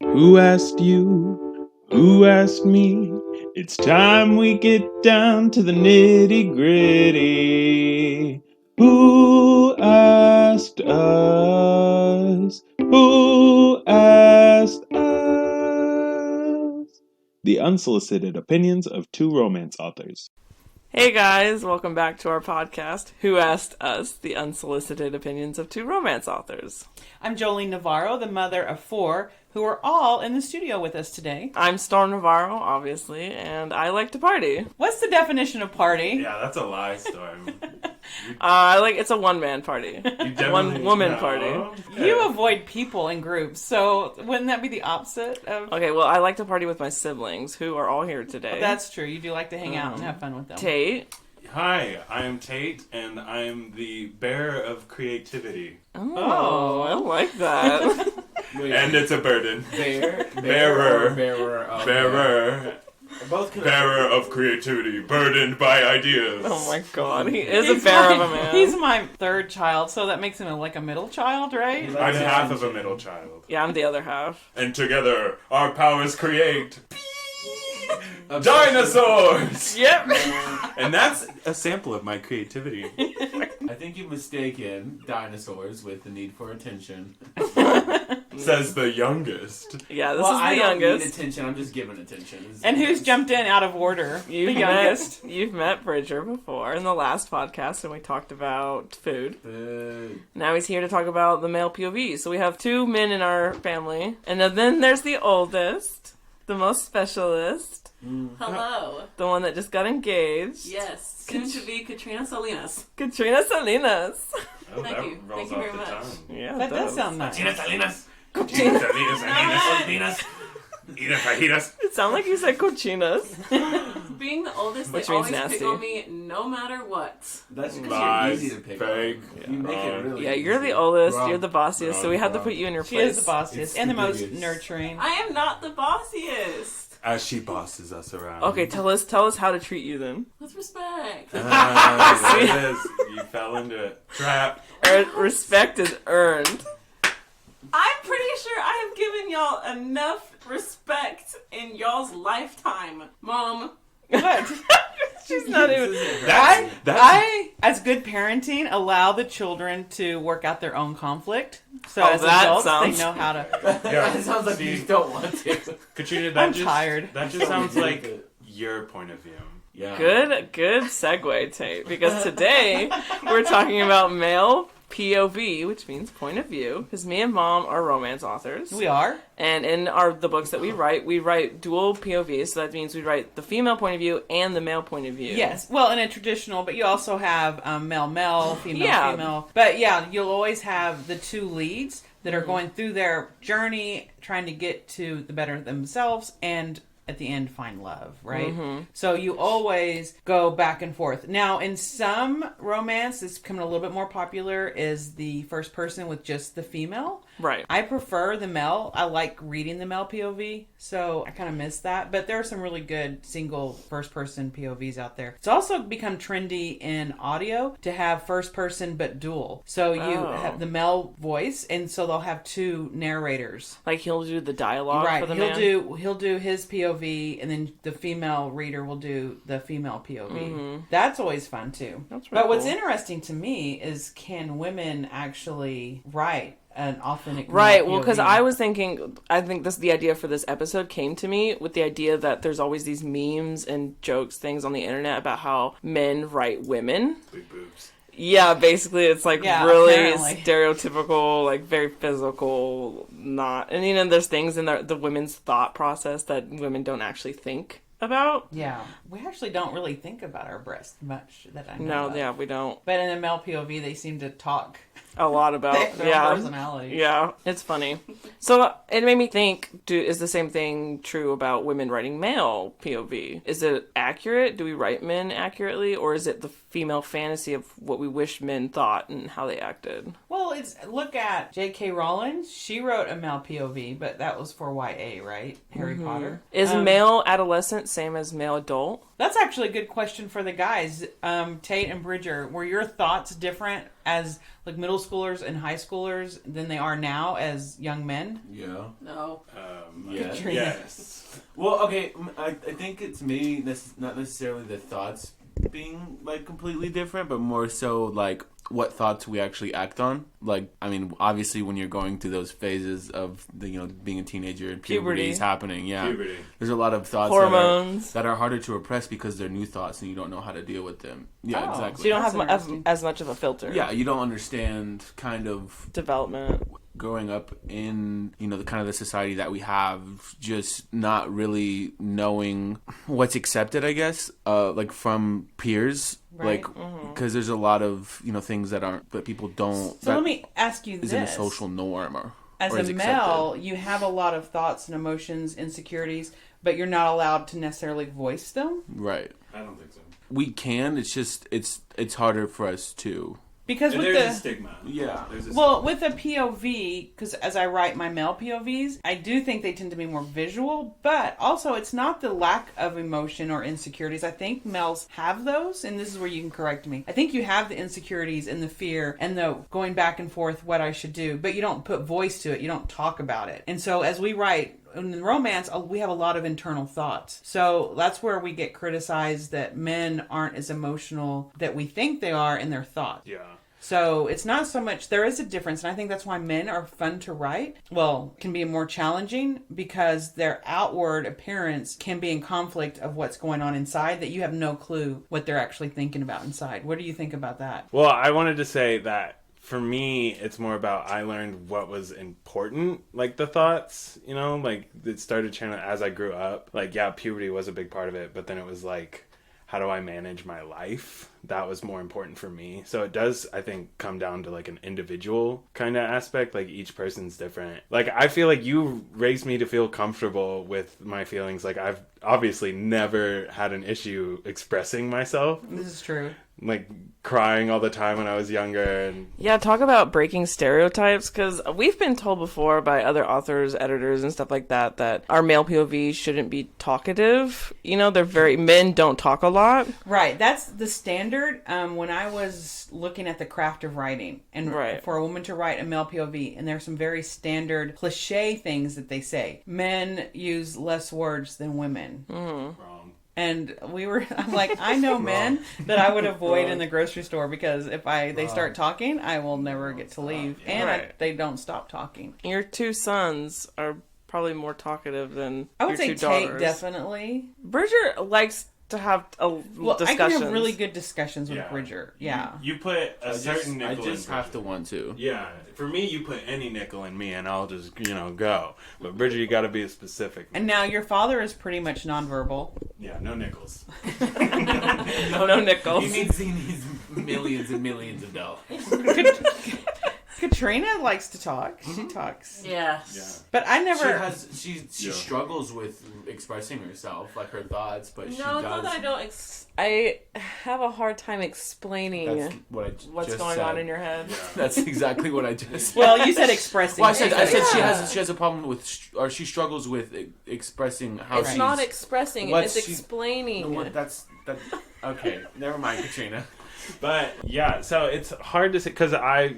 Who asked you? Who asked me? It's time we get down to the nitty gritty. Who asked us? Who asked us? The unsolicited opinions of two romance authors. Hey guys, welcome back to our podcast, Who Asked Us? The Unsolicited Opinions of Two Romance Authors. I'm Jolene Navarro, the mother of four, who are all in the studio with us today. I'm Storm Navarro, obviously, and I like to party. What's the definition of party? Yeah, that's a lie, Storm. It's a one-man party. One-woman party. Okay. You avoid people in groups, so wouldn't that be the opposite of... Okay, well, I like to party with my siblings, who are all here today. That's true. You do like to hang out and have fun with them. Tate. Hi, I am Tate, and I am the bearer of creativity. Oh, I like that. And it's a burden. Bearer. Bearer of creativity, burdened by ideas. Oh my god, he is a bear of a man. He's my third child, so that makes him like a middle child, right? I'm half of a middle child. Yeah, I'm the other half. And together, our powers create... dinosaurs! Yep. And that's a sample of my creativity. I think you've mistaken dinosaurs with the need for attention. Says the youngest. Yeah, this Well, is the I don't youngest. need attention. I'm just giving attention. And who's jumped in out of order? The youngest. You've met Bridger before in the last podcast, and we talked about food. Now he's here to talk about the male POV. So we have two men in our family, and then there's the oldest, the most specialist, Hello. the one that just got engaged. Yes. Soon to be Katrina Salinas. Katrina Salinas. Oh, Thank you. Thank you very much. Yeah, That it does sound nice. Salinas. It sounded like you said cochinas. Being the oldest, Which they means always nasty. pick on me no matter what. That's because Lies, you're easy to pick fake. on. You make it really Yeah, easy. you're the oldest, Wrong. you're the bossiest, so we had to Wrong. put you in your She place. is the bossiest It's and the the most biggest. nurturing. I am not the bossiest. As she bosses us around. Okay, tell us how to treat you then. With respect. There it is. You fell into it. Trap. Respect is earned. I'm pretty sure I have given y'all enough respect in y'all's lifetime. Mom. What? She's not even... I, as good parenting, allow the children to work out their own conflict. So Oh, as that adults, sounds- they know how to... It sounds like you don't want to. Katrina, I'm tired. That just sounds like your point of view. Yeah. Good segue, Tate, because today we're talking about male POV, which means point of view, because me and Mom are romance authors. We are. And in the books that we write dual POVs, so that means we write the female point of view and the male point of view. Yes. Well, in a traditional, but you also have male, female, Yeah. female. But yeah, you'll always have the two leads that are going through their journey, trying to get to the better themselves and at the end find love, right? So you always go back and forth. Now, in some romance, it's becoming a little bit more popular, is the first person with just the female. Right. I prefer the male. I like reading the male POV, so I kind of miss that. But there are some really good single first-person POVs out there. It's also become trendy in audio to have first-person but dual. So you have the male voice, and so they'll have two narrators. Like he'll do the dialogue Right. for the He'll man. do his POV, and then the female reader will do the female POV. That's always fun too. That's really But what's cool. interesting to me is, can women actually write an authentic Right, male well, because POV? I think the idea for this episode came to me with the idea that there's always these memes and jokes, things on the internet about how men write women. Big boobs. Yeah, basically it's like Yeah, really apparently. stereotypical, like very physical, not, and there's things in the women's thought process that women don't actually think about. Yeah, we actually don't really think about our breasts much that I know No, of. yeah, we don't. But in the male POV, they seem to talk A lot about, their yeah. own personality. Yeah, it's funny. So it made me think, is the same thing true about women writing male POV? Is it accurate? Do we write men accurately? Or is it the female fantasy of what we wish men thought and how they acted? Well, look at J.K. Rowling. She wrote a male POV, but that was for YA, right? Harry Potter. Is male adolescent parent same as male adult? That's actually a good question for the guys. Tate and Bridger, were your thoughts different as like middle schoolers and high schoolers than they are now as young men? Yeah. No. Yeah. Yes. Well, okay, I think it's maybe not necessarily the thoughts being like completely different, but more so like what thoughts we actually act on. Like, I mean, obviously when you're going through those phases of the, being a teenager and puberty is happening, Puberty. there's a lot of thoughts Hormones. that are harder to repress because they're new thoughts and you don't know how to deal with them. Yeah, Oh. exactly. So you don't That's have as much of a filter. Yeah, you don't understand kind of Development. growing up in the kind of the society that we have, just not really knowing what's accepted, I guess, like from peers, Right. like because there's a lot of things that people don't. So that let me ask you isn't this. a social norm As or a is male, accepted. you have a lot of thoughts and emotions, insecurities, but you're not allowed to necessarily voice them. Right? I don't think so. We can. It's just it's harder for us to. Because with There's a the stigma. Yeah. There's a well, with a POV, because as I write my male POVs, I do think they tend to be more visual, but also it's not the lack of emotion or insecurities. I think males have those, and this is where you can correct me. I think you have the insecurities and the fear and the going back and forth what I should do, but you don't put voice to it. You don't talk about it. And so as we write, in romance, we have a lot of internal thoughts. So that's where we get criticized that men aren't as emotional that we think they are in their thoughts. Yeah. So it's not so much, there is a difference, and I think that's why men are fun to write. Well, can be more challenging because their outward appearance can be in conflict of what's going on inside, that you have no clue what they're actually thinking about inside. What do you think about that? Well, I wanted to say that for me, it's more about I learned what was important, like the thoughts, like it started channeling as I grew up. Like, yeah, puberty was a big part of it, but then it was like, how do I manage my life? That was more important for me. So it does, I think, come down to like an individual kind of aspect. Like each person's different. Like I feel like you raised me to feel comfortable with my feelings. Like I've obviously never had an issue expressing myself. This is true. Like crying all the time when I was younger. And Yeah, talk about breaking stereotypes, because we've been told before by other authors, editors, and stuff like that our male POV shouldn't be talkative. Men don't talk a lot. Right, that's the standard. When I was looking at the craft of writing, and Right. for a woman to write a male POV, and there's some very standard cliche things that they say. Men use less words than women. wrong. And I'm like, I know men that I would avoid in the grocery store because if they start talking, I will never get to leave. And Right. they don't stop talking. Your two sons are probably more talkative than I would your say two Tate daughters. definitely. Bridger likes to have Well, I discussions. can have really good discussions with Yeah. Bridger. Yeah. You put a certain I nickel just in have Bridger. to want to. Yeah, for me, you put any nickel in me, and I'll just go. But Bridget, you got to be specific. And now your father is pretty much nonverbal. Yeah, no nickels. no nickels. He needs millions and millions of dollars. Katrina likes to talk. She talks. Yes. Yeah. But I never. She Yeah. struggles with expressing herself, like her thoughts, but she No, does. not that I don't. I have a hard time explaining That's what I what's just going said. on in your head. That's exactly what I just said. Well, you said expressing. Well, I said she Yeah. has a problem with, or she struggles with expressing how It's she's. not expressing. What's It's she- explaining. No, that. Okay, never mind, Katrina. But yeah, so it's hard to say because I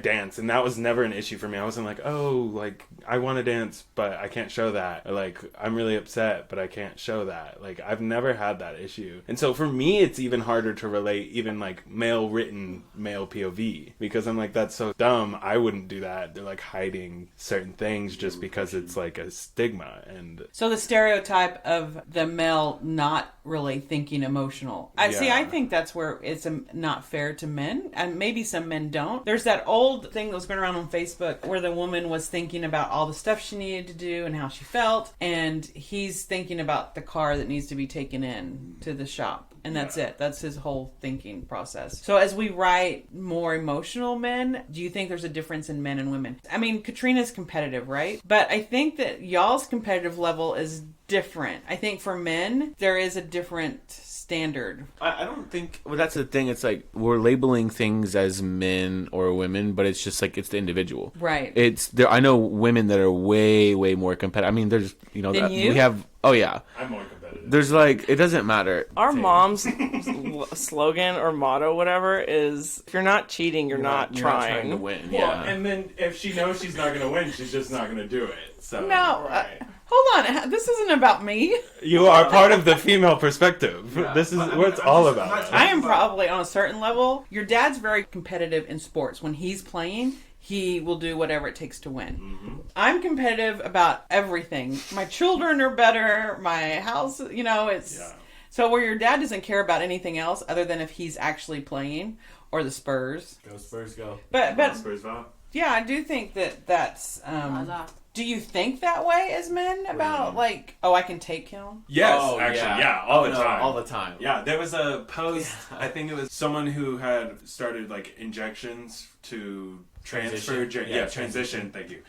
dance, and that was never an issue for me. I wasn't like, oh, like I want to dance, but I can't show that. Or like I'm really upset, but I can't show that. Like I've never had that issue, and so for me, it's even harder to relate, even like male POV, because I'm like, that's so dumb. I wouldn't do that. They're like hiding certain things just because it's like a stigma, and So the stereotype of the male not really thinking emotional. I Yeah. think that's where it's not fair to men, and maybe some men don't. There's that old thing that was going around on Facebook where the woman was thinking about all the stuff she needed to do and how she felt, and he's thinking about the car that needs to be taken in to the shop. And that's it. That's his whole thinking process. So as we write more emotional men, do you think there's a difference in men and women? I mean, Katrina's competitive, right? But I think that y'all's competitive level is different. I think for men, there is a different standard. I don't think. Well, that's the thing. It's like we're labeling things as men or women, but it's just like it's the individual. Right. It's there. I know women that are way more competitive. I mean, there's Than you? we have. Oh yeah. I'm more competitive. there's like, it doesn't matter. Our mom's slogan or motto, whatever, is if you're not cheating, you're not You're not trying. trying to win. Well, Yeah. and then if she knows she's not gonna win, she's just not gonna do it. So No, right. hold on. This isn't about me. You are part of the female perspective. Yeah. This is But, I what mean, it's I'm all just- about. I'm not- I am probably on a certain level. Your dad's very competitive in sports. When he's playing, he will do whatever it takes to win. Mm-hmm. I'm competitive about everything. My children are better. My house, it's... Yeah. So where your dad doesn't care about anything else other than if he's actually playing or the Spurs. Go Spurs, go. But Spurs vote. yeah, I do think that's... do you think that way as men about, like, oh, I can take him? Yes, Oh, actually, yeah. all the No, time. all the time. Yeah, there was a post, I think it was someone who had started like injections to transfer, Transition. transition, thank you,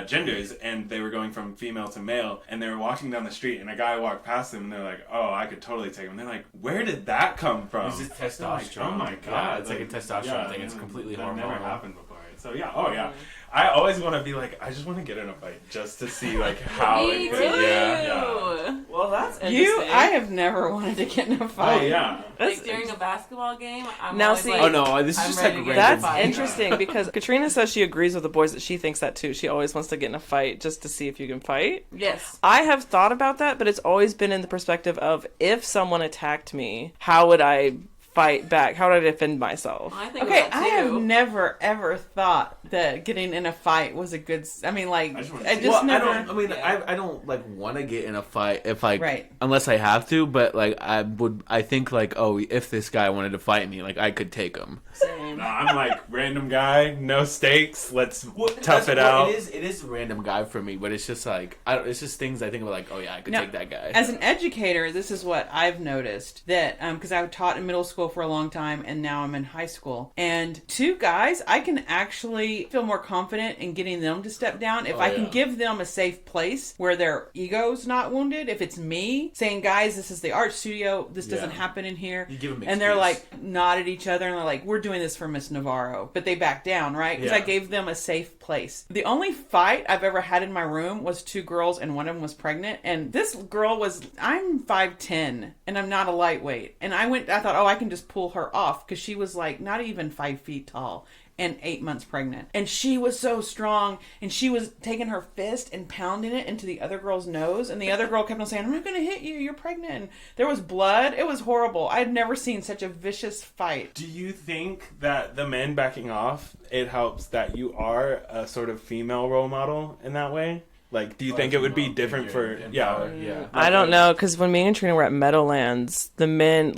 genders, and they were going from female to male, and they were walking down the street, and a guy walked past them, and they're like, oh, I could totally take him. And they're like, where did that come from? It's just They're like, testosterone. oh my god. Yeah, it's like a testosterone thing. It's completely that never hormonal. happened before. So yeah, oh yeah. I always want to be like, I just want to get in a fight just to see like how Me it too. could. Yeah. Well, that's interesting. I have never wanted to get in a Oh fight. yeah. Like during a basketball game, I'm Now always see- like, Oh no, this is I'm just ready like to a get random That's fight. interesting because Katrina says she agrees with the boys that she thinks that too. She always wants to get in a fight just to see if you can fight. Yes. I have thought about that, but it's always been in the perspective of if someone attacked me, how would I fight back? How would I defend myself? I think Okay, about I have too. never ever thought that getting in a fight was a good. I mean, like, I just wanna I see- just Well, never. I mean, Yeah. I don't like want to get in a fight if like Right. unless I have to, but like I think like, oh, if this guy wanted to fight me, like I could take him. Same. No, I'm like random guy, no stakes. Let's tough it Well, out. It is a random guy for me, but it's just like it's just things I think about, like, oh yeah, I could Now, take that guy. As an educator, this is what I've noticed that because I've taught in middle school for a long time and now I'm in high school. And two guys, I can actually feel more confident in getting them to step down if I can yeah. give them a safe place where their ego's not wounded. If it's me saying, guys, this is the art studio, this doesn't Yeah. happen in here. You give them and they're excuse. like nod at each other and they're like, we're doing this for Miss Navarro. But they back down, right? Because I Yeah. gave them a safe place. The only fight I've ever had in my room was two girls and one of them was pregnant. And this girl I'm 5'10" and I'm not a lightweight. And I thought, oh, I can just pull her off because she was like not even 5 feet tall and 8 months pregnant. And she was so strong and she was taking her fist and pounding it into the other girl's nose. And the other girl kept on saying, I'm not going to hit you. You're pregnant. And there was blood. It was horrible. I'd never seen such a vicious fight. Do you think that the men backing off, it helps that you are a sort of female role model in that way? Like, do you think it would be different for... yeah. I don't know, because when me and Trina were at Meadowlands, the men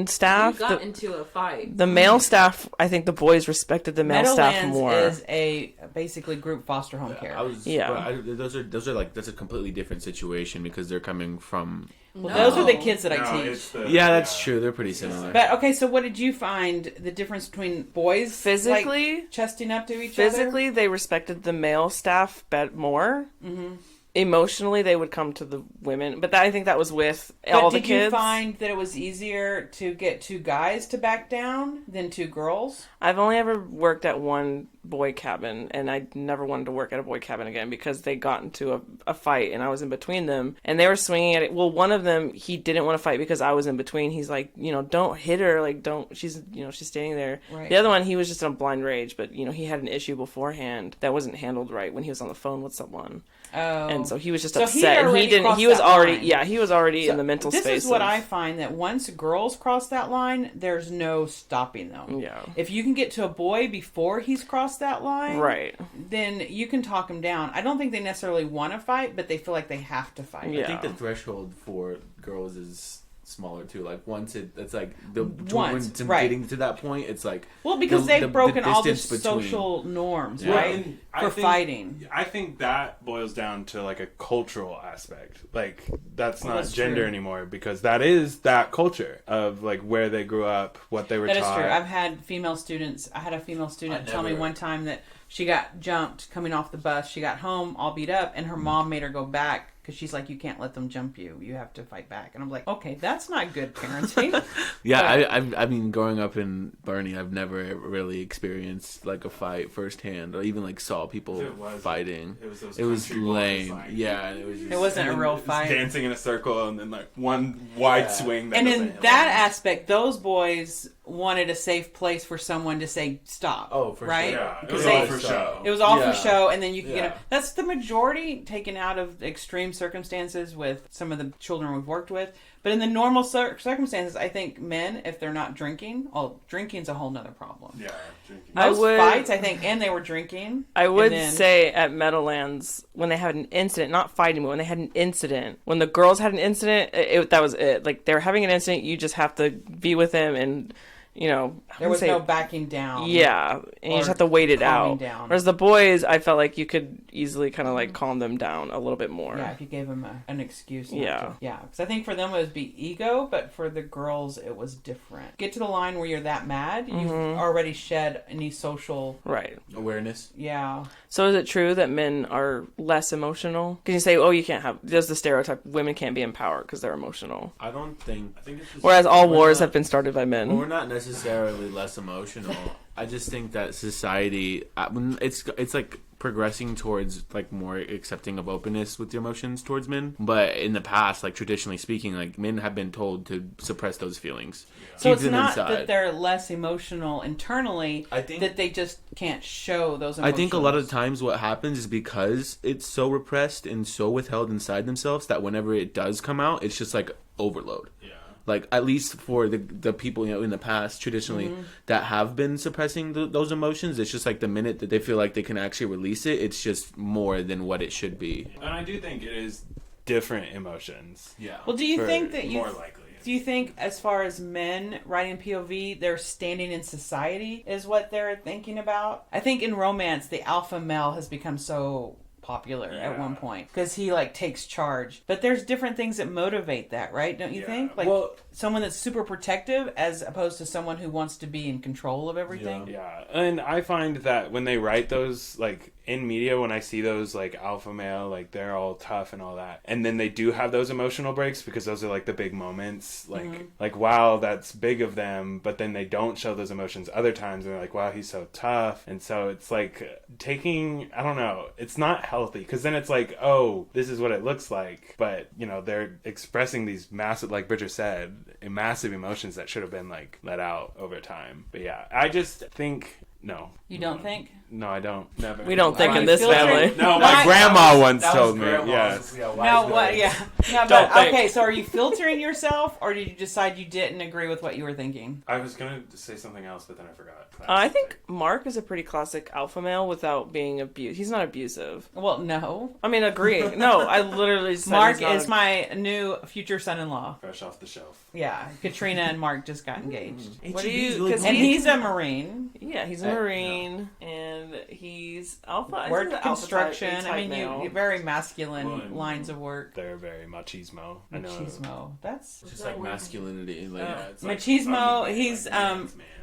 staff, You got into a fight. the male staff, I think the boys respected the male staff Meadowlands more. is a basically group foster home care. Yeah. Those are like that's a completely different situation because they're coming from. Well, those are the kids that I No, teach. it's the- Yeah, that's true. They're pretty similar. But okay, so what did you find the difference between boys Physically? like, chesting up to each other? Physically, they respected the male staff more. Mm-hmm. Emotionally, they would come to the women, but I think that was with all the did kids. you find that it was easier to get two guys to back down than two girls? I've only ever worked at one boy cabin, and I never wanted to work at a boy cabin again because they got into a fight, and I was in between them, and they were swinging at it. Well, one of them, he didn't want to fight because I was in between. He's like, don't hit her, like, don't. She's standing there. Right. The other one, he was just in a blind rage, but he had an issue beforehand that wasn't handled right when he was on the phone with someone. Oh. And so he was just So upset. he and already he didn't. crossed He was that already. line. Yeah, he was already So in the mental this space. is what of- I find, that once girls cross that line, there's no stopping them. Yeah. If you can get to a boy before he's crossed that line, Right. then you can talk him down. I don't think they necessarily want to fight, but they feel like they have to fight. Yeah. I think the threshold for girls is smaller too. Like once it's like the Once, when it's right. getting to that point, it's like Well, because the- they've the broken all the distance between- social norms, Yeah. right? and I For think- fighting. I think that boils down to like a cultural aspect. Like that's not that's gender true. anymore because that is that culture of like where they grew up, what they were That is taught. true. I've had female students. I had a female student tell me one time that she got jumped coming off the bus. She got home all beat up, and her mom made her go back because she's like, you can't let them jump you. You have to fight back. And I'm like, okay, that's not good parenting. Yeah, I mean, growing up in Bernie, I've never really experienced like a fight firsthand, or even like saw people fighting. It was lame. Like, yeah, it was. Just, it wasn't a real fight. Dancing in a circle and then like one wide swing. And in that aspect, those boys wanted a safe place for someone to say stop. Oh, for right? sure. Yeah, it Because was all for show. It was all Yeah. for show, and then you Yeah. that's the majority taken out of extreme circumstances with some of the children we've worked with. But in the normal circumstances, I think men, if they're not drinking, drinking's a whole nother problem. Yeah, drinking. Most fights, I think, and they were drinking. I would then, say at Meadowlands, when they had an incident, not fighting, but when they had an incident, when the girls had an incident, that was it. Like, they were having an incident, you just have to be with them and, you know... there was no backing down. Yeah, and you just have to wait it out. Down. Whereas the boys, I felt like you could easily kind of like calm them down a little bit more. Yeah, if you gave them an excuse. Yeah. Yeah, because I think for them it would be ego, but for the girls it was different. Get to the line where you're that mad, you've already shed any social... Right. Awareness. Yeah. So is it true that men are less emotional? Can you say, oh, you can't have... There's the stereotype, women can't be empowered because they're emotional. I don't think... I think it's just, Whereas all wars have been started by men. Well, we're not necessarily less emotional. I just think that society, it's like progressing towards like more accepting of openness with your emotions towards men. But in the past, like traditionally speaking, like men have been told to suppress those feelings. So it's not that they're less emotional internally. I think that they just can't show those emotions. I think a lot of times what happens is because it's so repressed and so withheld inside themselves that whenever it does come out, it's just like overload. Yeah. Like, at least for the people, you know, in the past, traditionally, that have been suppressing those emotions, it's just like the minute that they feel like they can actually release it, it's just more than what it should be. And I do think it is different emotions. Yeah. Well, do you think that more likely? Do you think, as far as men writing POV, their standing in society is what they're thinking about? I think in romance, the alpha male has become so popular at one point because he like takes charge, but there's different things that motivate that, right? Don't you think? Like, well, someone that's super protective as opposed to someone who wants to be in control of everything. Yeah, and I find that when they write those, like in media, when I see those like alpha male, like they're all tough and all that, and then they do have those emotional breaks because those are like the big moments, like wow, that's big of them, but then they don't show those emotions other times, and they're like, wow, he's so tough, and so it's like taking, I don't know, it's not healthy because then it's like, oh, this is what it looks like, but you know, they're expressing these massive, like Bridger said, massive emotions that should have been like let out over time. But yeah, I just think no. You don't think? No, I don't. Never. We don't think in this family. No, my grandma once told me. Yeah. No, what? Yeah. No, but okay. So, are you filtering yourself, or did you decide you didn't agree with what you were thinking? I was gonna say something else, but then I forgot. I think Mark is a pretty classic alpha male without being abused. He's not abusive. Well, no. I mean, agreeing. No, I literally said Mark is my new future son-in-law. Fresh off the shelf. Yeah, Katrina and Mark just got engaged. What do you? And he's a Marine. Yeah, he's a Marine, and he's alpha. Work Alpha construction. type I mean, male. you very masculine lines of work. They're very machismo. Machismo. That's just like masculinity. Like, it's machismo. Like, He's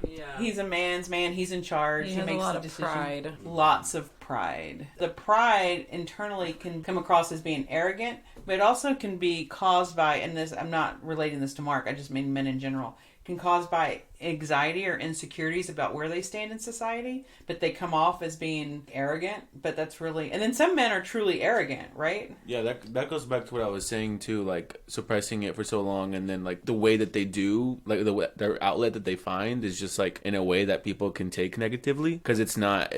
Yeah. he's a man's man. He's in charge. He has makes a lot the of decision. pride. Lots of pride. The pride internally can come across as being arrogant, but it also can be caused by, and this, I'm not relating this to Mark, I just mean men in general, can cause by anxiety or insecurities about where they stand in society, but they come off as being arrogant, but that's really, and then some men are truly arrogant, right? Yeah, that goes back to what I was saying too, like suppressing it for so long, and then like the way that they do, like their outlet that they find is just like in a way that people can take negatively, because it's not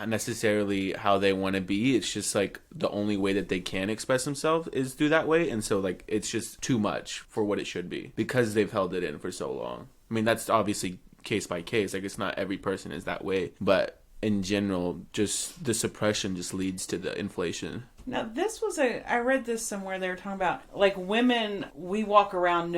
necessarily how they want to be, it's just like the only way that they can express themselves is through that way, and so like it's just too much for what it should be because they've held it in for so long. I mean, that's obviously case by case. Like, it's not every person is that way. But in general, just the suppression just leads to the inflation. Now, I read this somewhere. They were talking about, like, women, we walk around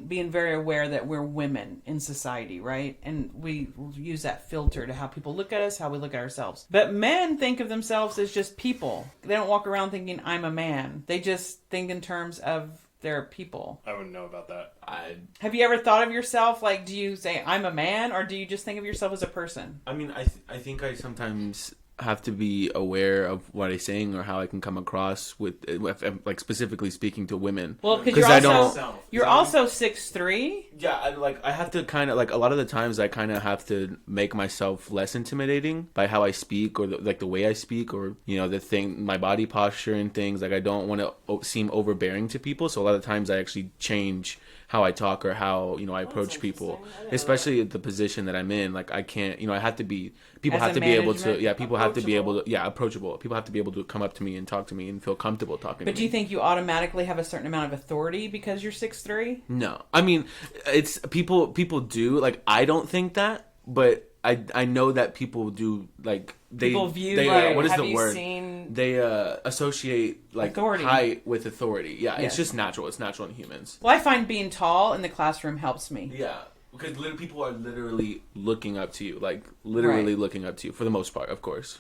being very aware that we're women in society, right? And we use that filter to how people look at us, how we look at ourselves. But men think of themselves as just people. They don't walk around thinking, I'm a man. They just think in terms of they're people. I wouldn't know about that. Have you ever thought of yourself, like, do you say I'm a man, or do you just think of yourself as a person? I mean, I think I sometimes have to be aware of what I'm saying or how I can come across with like specifically speaking to women. Well, because you're also 6'3". Yeah, I have to kind of like a lot of the times I kind of have to make myself less intimidating by how I speak or the way I speak or my body posture and things. Like I don't want to seem overbearing to people, so a lot of times I actually change how I talk or how I approach people, especially the position that I'm in. Like I can't, I have to be. People have to be able to. People have to be able to. Yeah, approachable. People have to be able to come up to me and talk to me and feel comfortable talking to me. But do you think you automatically have a certain amount of authority because you're 6'3"? No, I mean, it's people do. Like I don't think that, but I know that people do. Like people view. What is have the you word? Seen... They associate like authority. Height with authority. Yeah, Yes. It's just natural. It's natural in humans. Well, I find being tall in the classroom helps me. Yeah. Because people are literally looking up to you, like literally looking up to you for the most part, of course.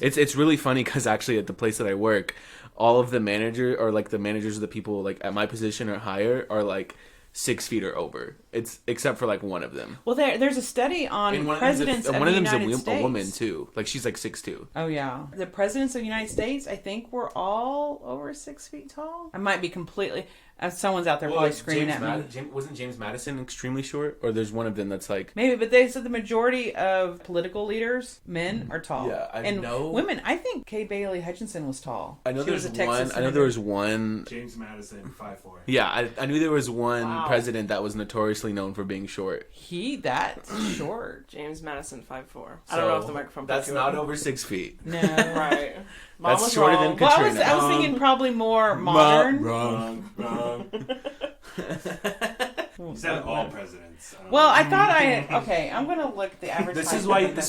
It's really funny because actually at the place that I work, all of the managers of the people like at my position or higher are like 6 feet or over. It's except for like one of them. Well, there's a study on presidents of the United States. A woman too. Like she's like 6'2". Oh yeah, the presidents of the United States, I think, were all over 6 feet tall. I might be completely. Someone's out there probably screaming at me. Wasn't James Madison extremely short? Or there's one of them that's like... Maybe, but they said the majority of political leaders, men, are tall. Yeah, I know. Women, I think Kay Bailey Hutchinson was tall. I know there was one... James Madison, 5'4". Yeah, I knew there was one president that was notoriously known for being short. That's short. James Madison, 5'4". I don't know if the microphone... That's not over 6 feet. No. Right. That's shorter than Katrina. Well, I was thinking probably more modern. Wrong. You said all presidents. Well, I thought okay, I'm going to look at the average This height.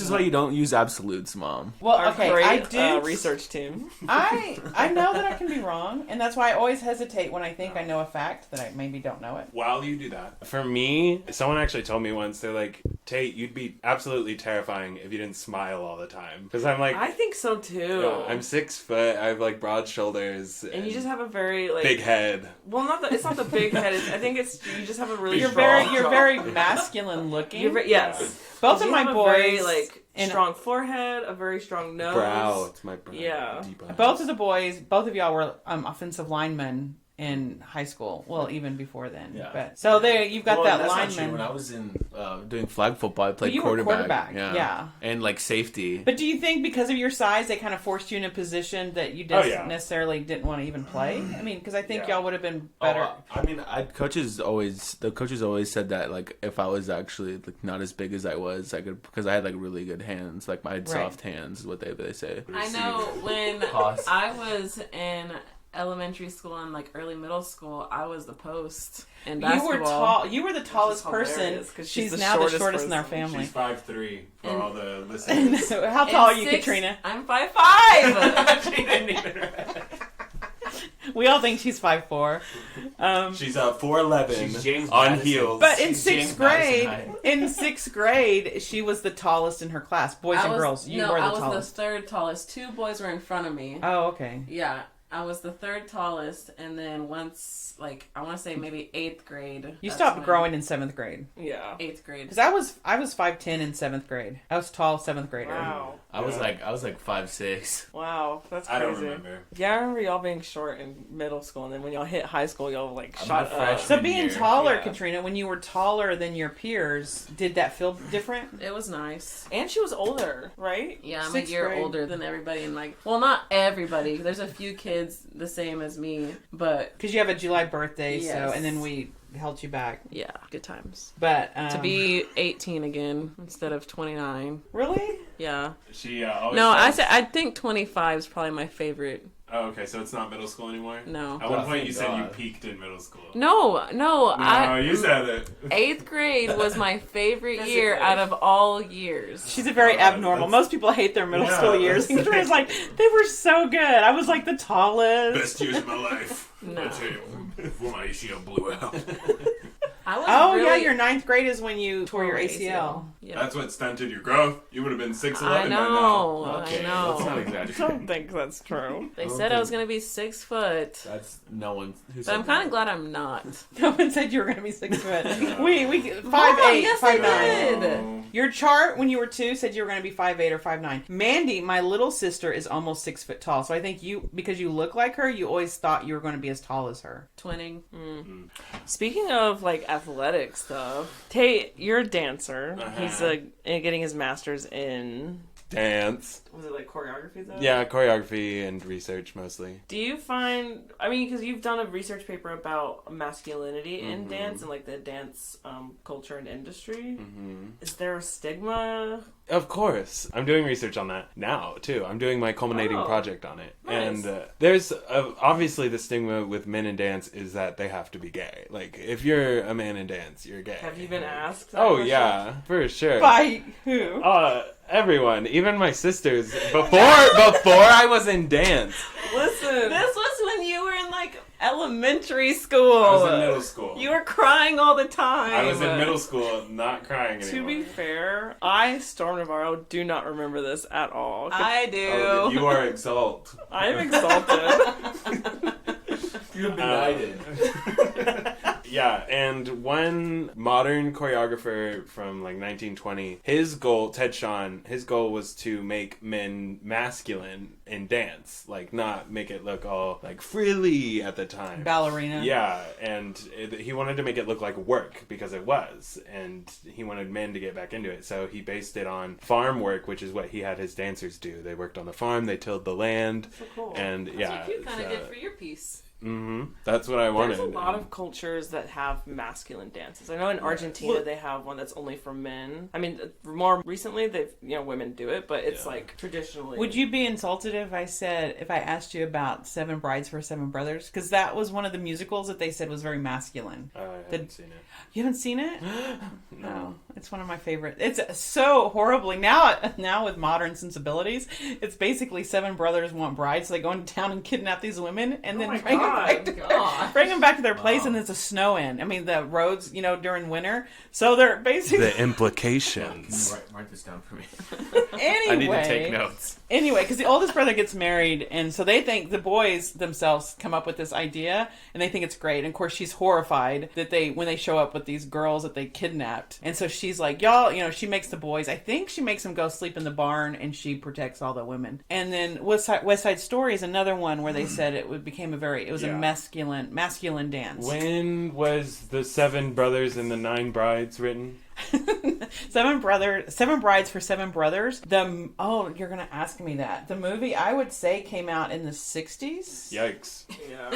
is why you don't use absolutes, Mom. Well, Our okay, great, I do. research team. I know that I can be wrong, and that's why I always hesitate when I think I know a fact that I maybe don't know it. While you do that, for me, someone actually told me once, they're like, Tate, you'd be absolutely terrifying if you didn't smile all the time. Because I'm like... I think so too. I'm 6 foot, I have like broad shoulders. And you just have a very like... big head. Well, it's not the big head. I think you just have a really You're strong... very masculine looking. Yes. Both of my boys... Very, strong forehead, a very strong nose. Brow. It's my brow. Yeah. Deep eyes. Both of y'all were offensive linemen in high school. Well, even before then. Yeah. But so there, you've got that that's lineman. Not true. When I was in doing flag football, I played you were quarterback. Yeah. And like safety. But do you think because of your size, they kind of forced you in a position that you necessarily didn't want to even play? I mean, because I think y'all would have been better. The coaches always said that like if I was actually like not as big as I was, I could because I had like really good hands, like I had soft hands, is what they say. I know when I was in elementary school and like early middle school, I was the post in basketball. You were tall. You were the tallest person. She's now the shortest in our family. She's 5'3" for all the listeners. So how tall are you, Katrina? I'm 5'5". She didn't even... We all think she's 5'4". She's 4'11". She's James on Madison. heels. But in sixth grade, she was the tallest in her class, boys and girls. You were the I was tallest. the third tallest. 2 boys were in front of me. Oh, okay. Yeah. I was the third tallest, and then once, like, I want to say maybe 8th grade. You stopped growing in 7th grade. Yeah. 8th grade. Because I was 5'10" in 7th grade. I was tall 7th grader. Wow. I was like 5'6". Wow, that's crazy. I don't remember. Yeah, I remember y'all being short in middle school, and then when y'all hit high school, y'all like About shot up. freshman So being year, taller, yeah. Katrina, when you were taller than your peers, did that feel different? It was nice. And she was older, right? Yeah, I'm 6th a year grade. older than everybody, and like, well, not everybody. There's a few kids the same as me, but Because you have a July birthday, Yes. so and then we held you back. yeah, good times. But To be 18 again instead of 29. really. Yeah. She always No, says- I think 25 is probably my favorite. Oh, okay, so it's not middle school anymore? No. At one Oh, point you thank said you God. peaked in middle school. No, No, you said it. 8th grade was my favorite Physically. year out of all years. She's a very abnormal. that's- Most people hate their middle Yeah, school years. And that's- Katrina's like, they were so good. I was like the tallest. Best years of my life. No. I tell you, before my ACL blew out. I was Oh really, yeah, your 9th grade is when you tore your ACL. That's what stunted your growth. You would have been 6'11" I by know. now. Okay, I know. let's not I exaggerate. don't think that's true. They I don't said I was think- gonna be 6 foot, That's no one who but said I'm kind of glad I'm not. No one said you were going to be 6 foot. No. We 5'8", yes, they 5'9". did. Oh. Your chart when you were 2 said you were going to be 5'8" or 5'9". Mandy, my little sister, is almost 6 foot tall. So I think you, because you look like her, you always thought you were going to be as tall as her. Twinning. Speaking of like athletic stuff, Tate, you're a dancer. Uh-huh. He's getting his master's in. Dance. Was it like choreography though? Yeah, choreography and research mostly. Do you find? I mean, because you've done a research paper about masculinity in dance and like the dance culture and industry. Is there a stigma? Of course. I'm doing research on that now, too. I'm doing my culminating Oh, project on it. nice. And there's obviously the stigma with men in dance is that they have to be gay. Like, if you're a man in dance, you're gay. Have you been asked? That Oh, question? yeah, for sure. By who? Everyone, even my sisters, before I was in dance. Listen, This was when you were in like elementary school. I was in middle school. You were crying all the time. I was in middle school, not crying anymore. to be fair, I, Storm Navarro, do not remember this at all. I do. Oh, you are exalt. I'm exalted. You're benighted. Yeah, and one modern choreographer from like 1920, his goal, Ted Shawn, his goal was to make men masculine in dance, like not make it look all like frilly at the time. Ballerina. Yeah, and he wanted to make it look like work because it was, and he wanted men to get back into it. So he based it on farm work, which is what he had his dancers do. They worked on the farm, they tilled the land, So cool. and That's yeah, what you kind of did for your piece. that's what I wanted. There's a lot of cultures that have masculine dances. I know in Argentina they have one that's only for men. I mean, more recently they've women do it, but it's like traditionally. Would you be insulted if I asked you about Seven Brides for Seven Brothers? Because that was one of the musicals that they said was very masculine. I haven't seen it. You haven't seen it? No, it's one of my favorite. It's so horribly now with modern sensibilities. It's basically seven brothers want brides, so they go into town and kidnap these women, and then bring them back to their place, and there's a snow in. I mean, the roads, during winter. So they're basically The implications. Write this down for me. anyway. I need to take notes. Anyway, because the oldest brother gets married, and so they think the boys themselves come up with this idea, and they think it's great. And of course, she's horrified that when they show up with these girls that they kidnapped, and so she's like, y'all, she makes the boys. I think she makes them go sleep in the barn, and she protects all the women. And then West Side Story is another one where they said it became a masculine dance. When was the Seven Brothers and the Nine Brides written? Seven Brides for Seven Brothers. You're gonna ask me that. The movie, I would say, came out in the 60s. Yikes. Yeah.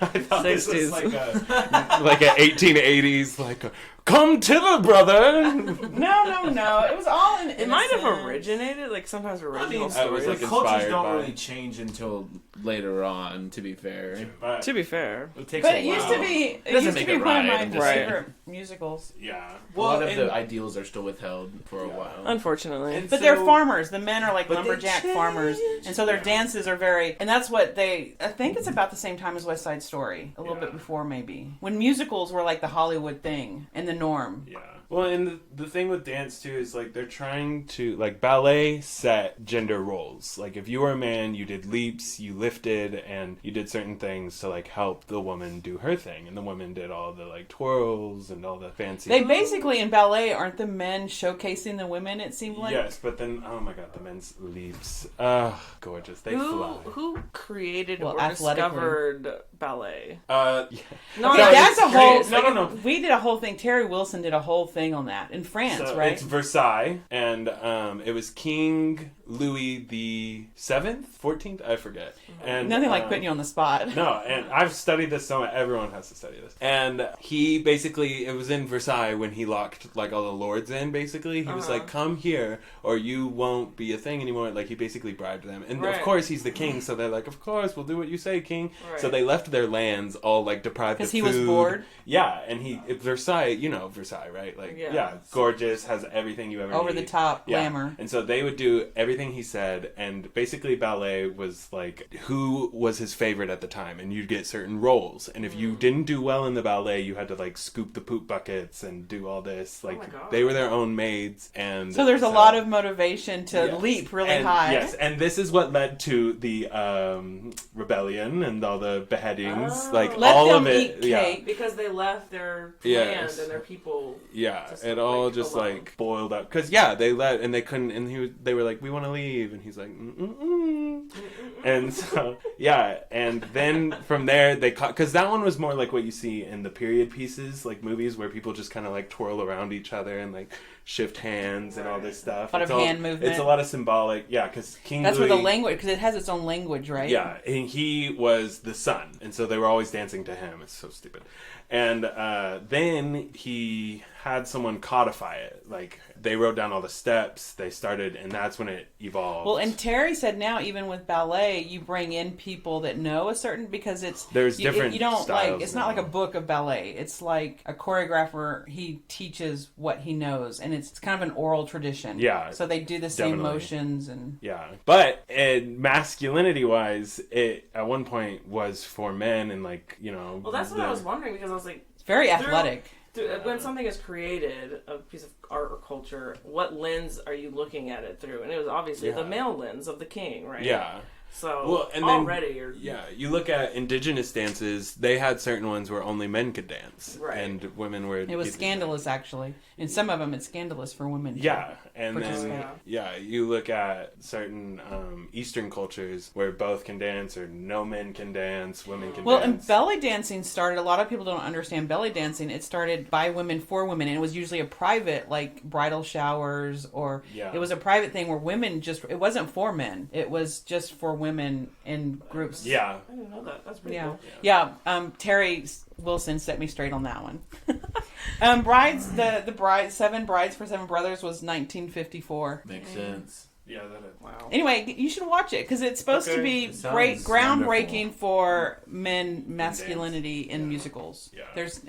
I thought this was 60s. like a 1880s, come hither, brother. No. It was all in. It might have innocent. originated, like sometimes original I was stories. like the cultures inspired don't by- really change until later on, to be fair. But, To be fair, It takes But a it used while. to be. It doesn't used to make be it one of right, my I'm just saying. favorite musicals. yeah. A lot of the ideals are still withheld for a while. unfortunately. And But they're so- farmers. The men are like But they lumberjack change. farmers, and so their Yeah. dances are very. And that's what I think it's about the same time as West Side Story, a little Yeah. bit before maybe, when musicals were like the Hollywood thing and the norm. Yeah. Well, and the thing with dance too is they're trying to ballet set gender roles. Like if you were a man, you did leaps, you lifted, and you did certain things to help the woman do her thing, and the woman did all the twirls and all the fancy. They basically in ballet aren't the men showcasing the women? It seemed like. Yes, but then oh my god, the men's leaps, gorgeous. They fly. Who created Well, or athletically. discovered ballet? Yeah. No, Okay, that's a whole. No. We did a whole thing. Terry Wilson did a whole thing on that in France, So right? it's Versailles, and it was King Louis the Seventh, 14th, I forget. And Nothing like putting you on the spot. No, and I've studied this so much. Everyone has to study this. And he basically, it was in Versailles when he locked all the lords in. Basically, he was like, "Come here, or you won't be a thing anymore." He basically bribed them, and Right. of course he's the king, so they're like, "Of course, we'll do what you say, king." Right. So they left their lands all deprived of Because food. he was bored. Yeah, and Versailles, Versailles, right? Right. Yeah, gorgeous, has everything you ever Over need. the top Yeah. glamour. And so they would do everything he said, and basically ballet was like who was his favorite at the time, and you'd get certain roles. And if you didn't do well in the ballet, you had to like scoop the poop buckets and do all this. Like my God. they were their own maids, and So there's a lot of motivation to Yes. leap really And- high. Yes, and this is what led to the rebellion and all the beheadings. Oh. Like Let all them of it. eat Yeah. cake. Because they left their land Yes. and their people. Yeah, Just, it all like, just alone. like boiled up because they let and they couldn't and they were like we want to leave and he's like mm-mm. And so and then from there they caught because that one was more like what you see in the period pieces like movies where people just kind of like twirl around each other and like shift hands and all this stuff. A lot of hand movement. It's a lot of symbolic, because King That's Louis, where the language, because it has its own language, right? yeah, and he was the son, and so they were always dancing to him. It's so stupid. And then he had someone codify it. Like, they wrote down all the steps, they started, and that's when it evolved. Well, and Terry said now, even with ballet, you bring in people that know a certain, because There's you, different you don't styles like, it's not now. like a book of ballet. It's like a choreographer, he teaches what he knows, and it's kind of an oral tradition. Yeah, So they do the same definitely. motions and... Yeah, but masculinity-wise, it at one point was for men, and like, Well, that's what I was wondering, because I was like, It's very athletic. when something is created, a piece of art or culture, what lens are you looking at it through? And it was obviously the male lens of the king, right? Yeah. So Well, and then, already you're... Yeah, you look at indigenous dances, they had certain ones where only men could dance. Right. And women were... It was scandalous, actually. In some of them, it's scandalous for women. to Yeah, and participate. then you look at certain Eastern cultures where both can dance or no men can dance, women can Well, dance. and belly dancing started, a lot of people don't understand belly dancing. It started by women for women, and it was usually a private, like bridal showers, or Yeah. it was a private thing where women just, it wasn't for men. It was just for women in groups. Yeah. I didn't know that. That's pretty Yeah. cool. Yeah. Terry Wilson set me straight on that one. Brides, the bride, Seven Brides for Seven Brothers was 1954. Makes sense. Yeah, that is. Wow. Anyway, you should watch it because it's supposed to Okay. be It sounds great, groundbreaking wonderful. for men masculinity in musicals. Yeah.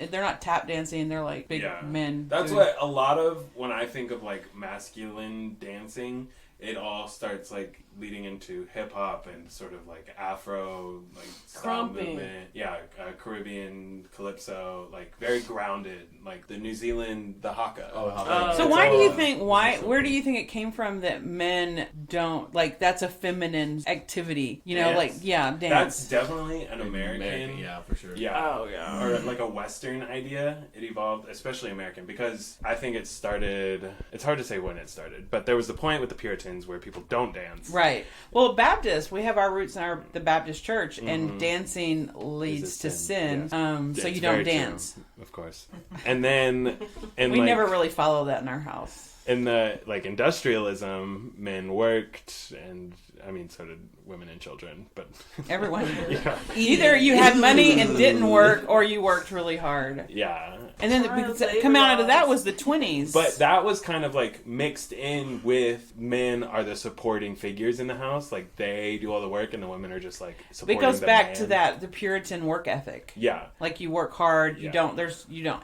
They're not tap dancing; they're like big men. That's doing- what a lot of, when I think of like masculine dancing, it all starts like leading into hip hop and sort of like Afro, like style Crumping. movement. Yeah, Caribbean, calypso, like very grounded, like the New Zealand, the haka. Oh, So It's why do all- you think? Where do you think it came from that men don't like? That's a feminine activity, Dance. Like dance. That's definitely an American. yeah, for sure. Yeah. Oh, yeah. Or like a Western idea. It evolved, especially American, because I think it started. It's hard to say when it started, but there was the point with the Puritans where people don't dance. Right. Well, Baptist, we have our roots in the Baptist church, and dancing leads Is a to sin, sin. So It's you don't very true, dance. of course. And then, and We like, never really follow that in our house. in the like industrialism, men worked, and I mean, so did women and children. But Everyone. yeah, Either you had money and didn't work, or you worked really hard. yeah. And then Child come out of that labor was the 20s. But that was kind of like mixed in with men are the supporting figures in the house. Like they do all the work, and the women are just like supporting. it goes the back man. to that, the Puritan work ethic. Yeah. Like you work hard, you Yeah. don't,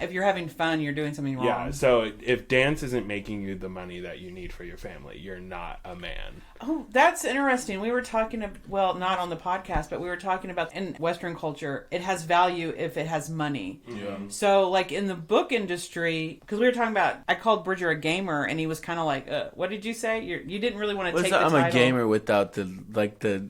if you're having fun, you're doing something wrong. Yeah, so if dance isn't making you the money that you need for your family, you're not a man. Oh, that's interesting. We were talking, not on the podcast, but we were talking about in Western culture, it has value if it has money. Yeah. So, like in the book industry, because we were talking about, I called Bridger a gamer, and he was kind of like, "What did you say? You didn't really want to take the I'm title." a gamer without the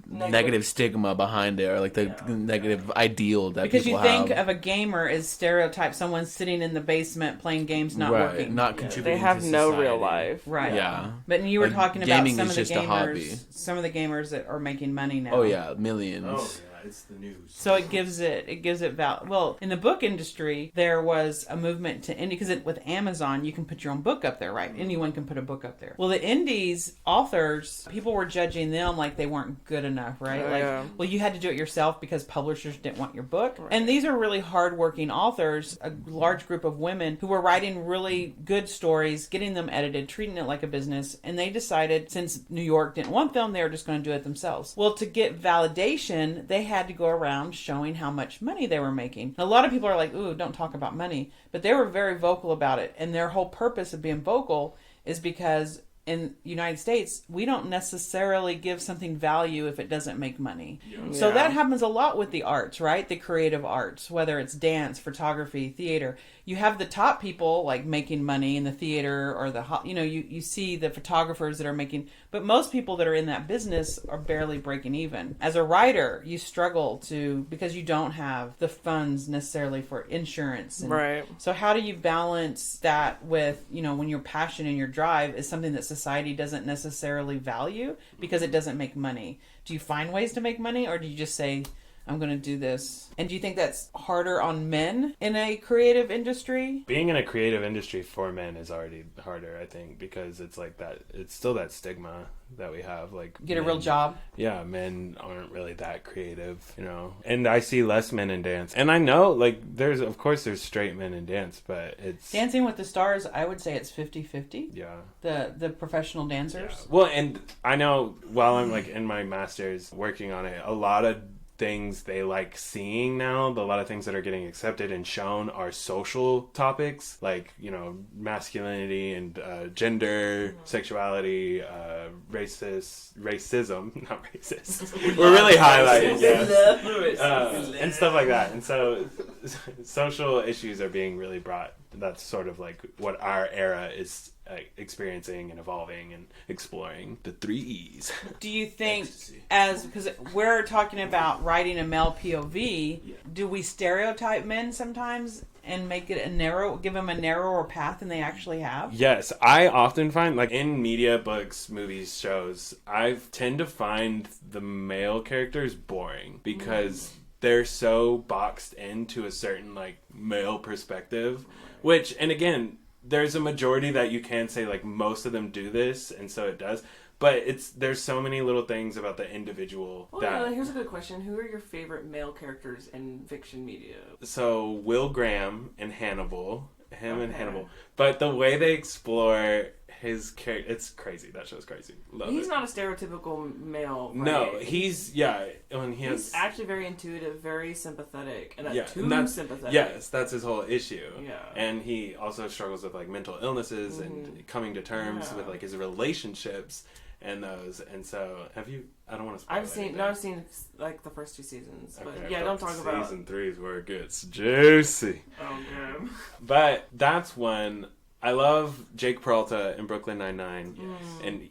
negative stigma behind it, or like the negative ideal that Because you people think have. of a gamer as stereotype, someone sitting in the basement playing games, not right, working. not They contributing. have to no society. real life. Right. Yeah. But you were Like, talking about gaming some is of the just a hobby. gamers, some of the gamers that are making money now. Oh yeah, millions. yeah, it's the news. So it gives it value. Well, in the book industry, there was a movement to indie because with Amazon, you can put your own book up there, right? Anyone can put a book up there. Well, the indies authors, people were judging them like they weren't good enough, right? Oh, like, yeah. well, you had to do it yourself because publishers didn't want your book. And these are really hardworking authors, a large group of women who were writing really good stories, getting them edited, treating it like a business. And they decided, since New York didn't want them, they were just going to do it themselves. Well, to get validation, they had had to go around showing how much money they were making. A lot of people are like, ooh, don't talk about money. But they were very vocal about it. And their whole purpose of being vocal is because in the United States, we don't necessarily give something value if it doesn't make money. So that happens a lot with the arts, right? The creative arts, whether it's dance, photography, theater. You have the top people like making money in the theater or you see the photographers that are making, but most people that are in that business are barely breaking even. As a writer, you struggle because you don't have the funds necessarily for insurance. Right. So how do you balance that with, when your passion and your drive is something that society doesn't necessarily value because it doesn't make money? Do you find ways to make money, or do you just say, I'm going to do this? And do you think that's harder on men in a creative industry? Being in a creative industry for men is already harder, I think, because it's like that. It's still that stigma that we have. Like, Get a real job. Yeah, men aren't really that creative, And I see less men in dance. And I know, like, there's straight men in dance, but it's... Dancing with the Stars, I would say it's 50-50. Yeah. The professional dancers. Yeah. Well, and I know while I'm, like, in my master's working on it, a lot of things they like seeing now, a lot of things that are getting accepted and shown are social topics, like masculinity and gender, sexuality, racism, not racist. We're really highlighting, and stuff like that. And so social issues are being really brought. That's sort of like what our era is experiencing and evolving and exploring, the 3 E's. Do you think, because we're talking about writing a male POV, do we stereotype men sometimes and make it give them a narrower path than they actually have? Yes, I often find, like, in media, books, movies, shows, I tend to find the male characters boring because they're so boxed into a certain, like, male perspective, which, and again, there's a majority that you can say, like, most of them do this, and so it does. But there's so many little things about the individual here's a good question. Who are your favorite male characters in fiction media? So, Will Graham in Hannibal. And Hannibal. But the way they explore his character, it's crazy. That show's crazy. He's not a stereotypical male, right? No, he's actually very intuitive, very sympathetic, and sympathetic. Yes, that's his whole issue. Yeah. And he also struggles with, like, mental illnesses and coming to terms with, like, his relationships and those. And so, I don't want to spoil anything. I've seen like the first 2 seasons, but okay, don't talk about season 3 is where it gets juicy. Oh man. But that's one. I love Jake Peralta in Brooklyn Nine-Nine, and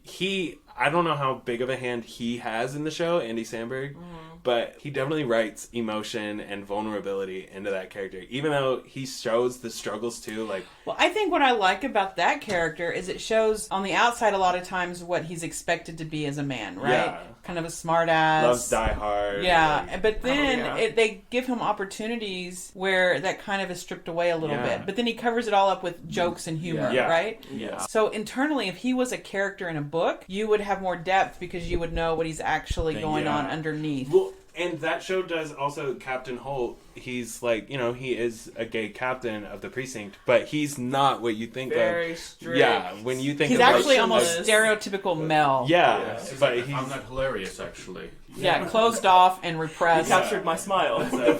I don't know how big of a hand he has in the show, Andy Samberg, but he definitely writes emotion and vulnerability into that character, even though he shows the struggles too. Like, well, I think what I like about that character is it shows on the outside a lot of times what he's expected to be as a man, right? Yeah. Kind of a smart ass. Loves Die Hard. Yeah, but then they give him opportunities where that kind of is stripped away a little bit. But then he covers it all up with jokes and humor, right? Yeah. So internally, if he was a character in a book, you would have more depth because you would know what he's actually going on underneath. Well, and that show does also Captain Holt. He's like, he is a gay captain of the precinct, but he's not what you think Very of. strict. Yeah, when you think he's of actually like, almost stereotypical male. Yeah, but he's I'm not hilarious, actually. Yeah, closed off and repressed. He captured my smile. The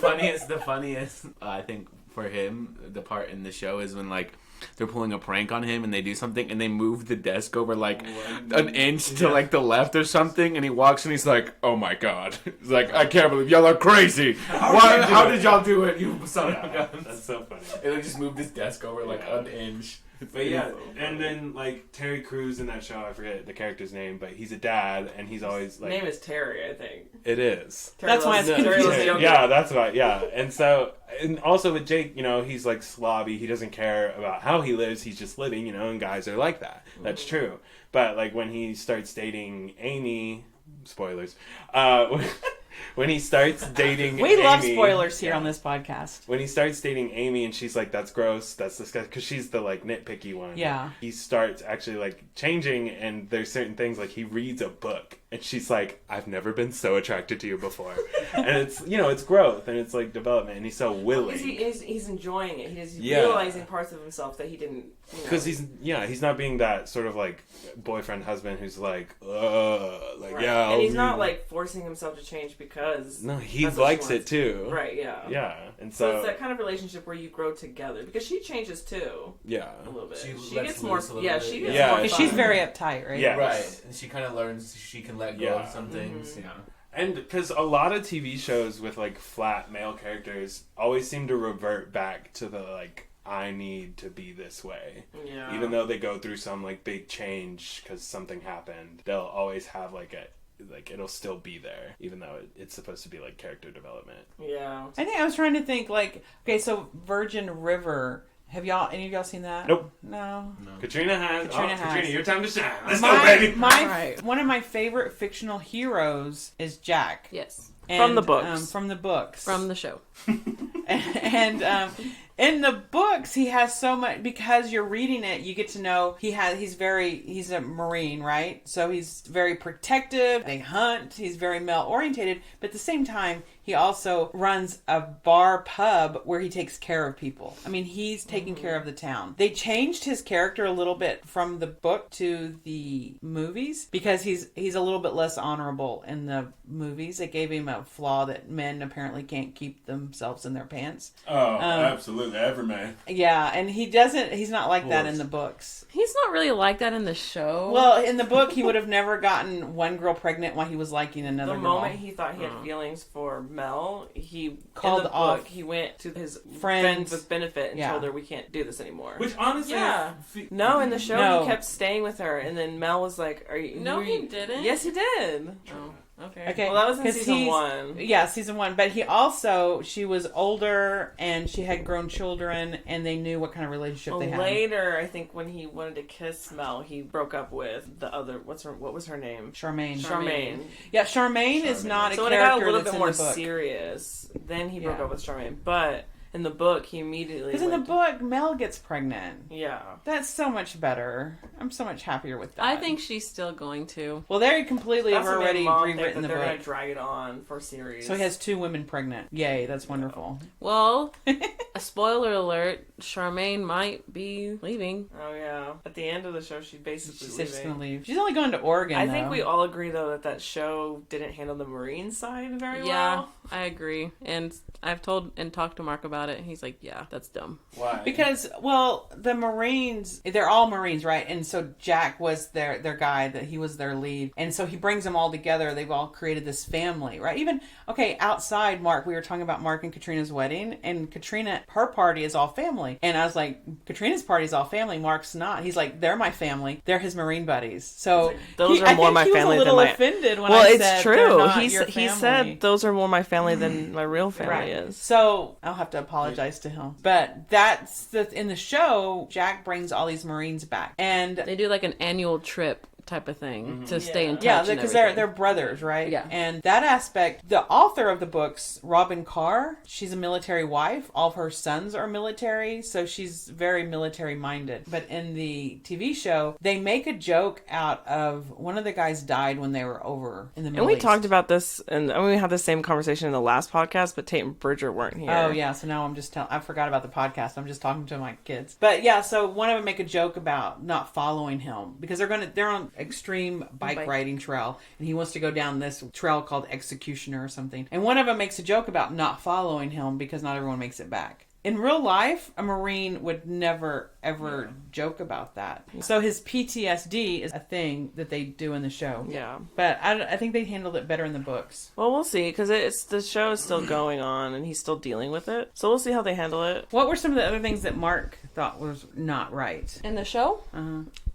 funniest, I think, for him, the part in the show is when, like, they're pulling a prank on him and they do something and they move the desk over like an inch to like the left or something, and he walks and he's like, oh my god. He's like, I can't believe y'all are crazy. How did y'all do it, you son of a gun? That's so funny. And they just moved his desk over like an inch. But yeah, and then like Terry Crews in that show, I forget the character's name, but he's a dad and he's always like... His name is Terry, I think. It is. That's why it's confusing. Yeah, that's why, yeah. And so, and also with Jake, he's like slobby. He doesn't care about how he lives. He's just living, and guys are like that. That's true. But like when he starts dating Amy, spoilers, when he starts dating We love Amy, spoilers here on this podcast. When he starts dating Amy and she's like, that's gross, that's disgusting, because she's the like nitpicky one. Yeah. He starts actually like changing, and there's certain things like he reads a book And she's like, I've never been so attracted to you before. And it's, it's growth and it's like development. And he's so willing. He's enjoying it. He's Yeah. realizing parts of himself that he didn't. Because he's not being that sort of like boyfriend husband who's like, Right. yeah. And he's not like forcing himself to change because. No, he that's what likes she it wants. too. Right, yeah. Yeah. And So it's that kind of relationship where you grow together because she changes too yeah. a little bit. She She lets gets more. loose a little Yeah, bit. she gets Yeah. more. Because fun. she's very uptight, right? Yeah. Right, and she kind of learns she can let go of some things. Yeah. And because a lot of TV shows with like flat male characters always seem to revert back to the like, I need to be this way. Yeah. Even though they go through some like big change because something happened, they'll always have like it'll still be there, even though it's supposed to be like character development. Yeah. I think I was trying to think like, okay, so Virgin River. Have any of y'all seen that? Nope. No. Katrina has. Katrina, your time to shine. Let's go, baby. One of my favorite fictional heroes is Jack. Yes. From the books. From the books. From the show. And in the books, he has so much, because you're reading it, you get to know he's a Marine, right? So he's very protective. They hunt. He's very male orientated, but at the same time, he also runs a bar pub where he takes care of people. I mean, he's taking care of the town. They changed his character a little bit from the book to the movies because he's a little bit less honorable in the movies. It gave him a flaw that men apparently can't keep themselves in their pants. Oh, absolutely. Every man. Yeah, and he's not like that in the books. He's not really like that in the show. Well, in the book, he would have never gotten one girl pregnant while he was liking another The girl. moment he thought he had feelings for Mel, he Called in the off book, he went to his friends. friends with benefit and Yeah. told her we can't do this anymore. Which honestly, Yeah. No, in the show No. he kept staying with her, and then Mel was like, "Are you?" No, who are you?" he didn't. Yes, he did. Oh, okay. Okay. Well, that was in 'cause season 1. Yeah, season 1. But she was older and she had grown children and they knew what kind of relationship they had. Later, I think when he wanted to kiss Mel, he broke up with the other. What was her name? Charmaine. Charmaine. Yeah, Charmaine is not a So when it character got a little that's bit in more the book. serious, then he broke Yeah. up with Charmaine. But in the book, he immediately Because in the went book, Mel gets pregnant. yeah. That's so much better. I'm so much happier with that. I think she's still going to. Well, they completely That's have what already made Mom think rewritten that the they're going book. to drag it on for series. So he has 2 women pregnant. Yay, that's wonderful. Well, a spoiler alert: Charmaine might be leaving. Oh yeah. At the end of the show, she's basically She said she's leaving. going to leave. She's only going to Oregon, I though. think we all agree though that show didn't handle the Marine side very Yeah, well. I agree. And I've told and talked to Mark about it. And he's like, "Yeah, that's dumb." Why? Because, well, the Marines, they're all Marines, right? And so Jack was their guy, that he was their lead. And so he brings them all together. They've all created this family, right? Even, okay, outside Mark, we were talking about Mark and Katrina's wedding, and Katrina, her party is all family. And I was like, Katrina's party is all family, Mark's not. He's like, they're my family. They're his Marine buddies. So Those are more my family than I my. think he was a little offended when Well, I it's said true. they're not He your he family. said those are more my family than my real family Right. is. So I'll have to apologize to him. But that's in the show, Jack brings all these Marines back. And They do like an annual trip type of thing to stay in touch. yeah, and because everything. they're brothers, right? Yeah. And that aspect, the author of the books, Robin Carr, she's a military wife. All of her sons are military, so she's very military minded. But in the TV show, they make a joke out of one of the guys died when they were over in the Middle And we East. talked about this, and I mean, we had the same conversation in the last podcast, but Tate and Bridget weren't here. Oh yeah, so now I'm just I forgot about the podcast. I'm just talking to my kids. But yeah, so one of them make a joke about not following him because they're on extreme bike riding trail, and he wants to go down this trail called Executioner or something. And one of them makes a joke about not following him because not everyone makes it back. In real life, a Marine would never, ever joke about that. So his PTSD is a thing that they do in the show. Yeah. But I think they handled it better in the books. Well, we'll see, because the show is still going on, and he's still dealing with it. So we'll see how they handle it. What were some of the other things that Mark thought was not right? in the show.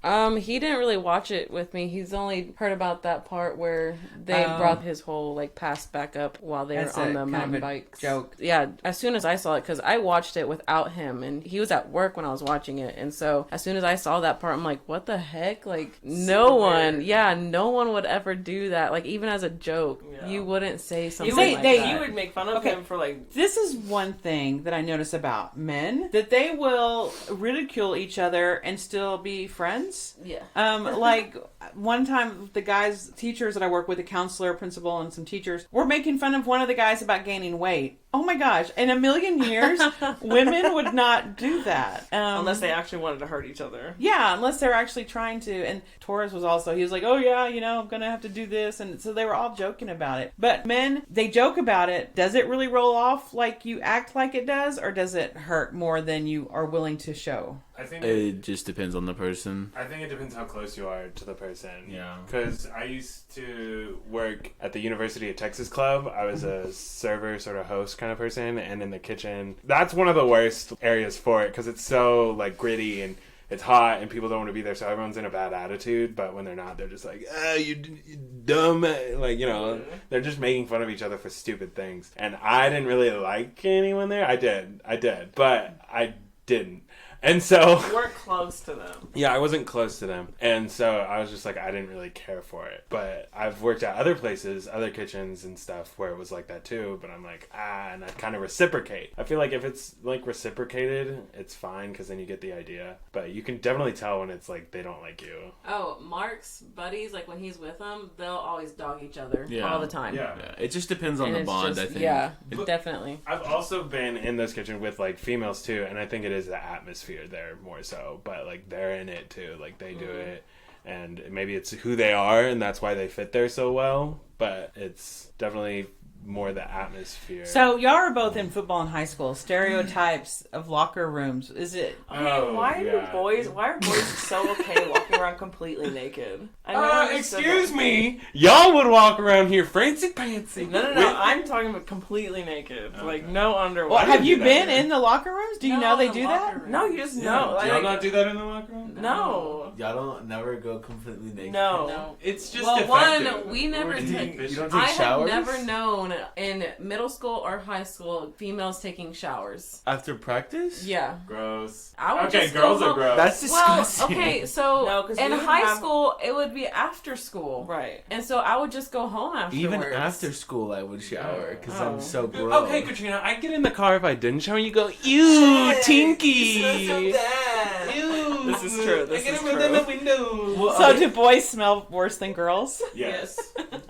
He didn't really watch it with me. He's only heard about that part where they brought his whole like past back up while they That's were on a the kind of mountain a bikes. joke. Yeah, as soon as I saw it, because I watched it without him, and he was at work when I was watching it, and so as soon as I saw that part, I'm like, what the heck? Like, no one would ever do that. Like, even as a joke, Yeah. you wouldn't say something They- like they- that. You would make fun of Okay. him for like. This is one thing that I notice about men, that they will ridicule each other and still be friends. students. Yeah. Like one time, the guys, teachers that I work with, a counselor, principal, and some teachers, were making fun of one of the guys about gaining weight. Oh my gosh! In a million years, women would not do that Unless they actually wanted to hurt each other. Yeah, unless they're actually trying to. And Torres was also, he was like, oh yeah, I'm going to have to do this. And so they were all joking about it. But men, they joke about it. Does it really roll off like you act like it does? Or does it hurt more than you are willing to show? I think It just depends on the person. I think it depends how close you are to the person. Yeah. Because I used to work at the University of Texas Club. I was a server, sort of host kind of person, and in the kitchen. That's one of the worst areas for it because it's so like gritty and it's hot and people don't want to be there, so everyone's in a bad attitude. But when they're not, they're just like, you dumb. Like, they're just making fun of each other for stupid things. And I didn't really like anyone there. I did. But I didn't. And so You weren't close to them. yeah, I wasn't close to them. And so I was just like, I didn't really care for it. But I've worked at other places, other kitchens and stuff where it was like that too. But I'm like, and I kind of reciprocate. I feel like if it's like reciprocated, it's fine because then you get the idea. But you can definitely tell when it's like they don't like you. Oh, Mark's buddies, like when he's with them, they'll always dog each other Yeah. all the time. Yeah. Yeah, it just depends on And the it's bond, just- I think. Yeah, But- definitely. I've also been in those kitchens with like females too, and I think it is the atmosphere there more so. But like they're in it too, like they do it, and maybe it's who they are, and that's why they fit there so well. But it's definitely more the atmosphere. So y'all are both in football in high school. Stereotypes of locker rooms. Is it? Okay, Oh, why yeah. why are boys so okay walking around completely naked? I never understood excuse that. me, y'all would walk around here fancy pantsy. No, I'm talking about completely naked. Like, no underwear. Well, have you do that been here. in the locker rooms? Do you know they do that? No, you just Do know. y'all Like, not do that in the locker room? no. Y'all don't never go completely naked. No. It's just Well, defective. one, we never Do you take- think You don't I take showers? have never known in middle school or high school females taking showers. After practice? Yeah. Gross. I would Okay, just go girls are home- gross. That's Well, disgusting. okay, so No, 'cause in we would high have- school, it would be after school. Right. And so I would just go home afterwards. Even after school, I would shower because Oh. I'm so gross. Okay, Katrina, I'd get in the car if I didn't shower. You go, ew, Tinky. Ew. This is true. This I get is him within true. the window. So do boys smell worse than girls? Yes.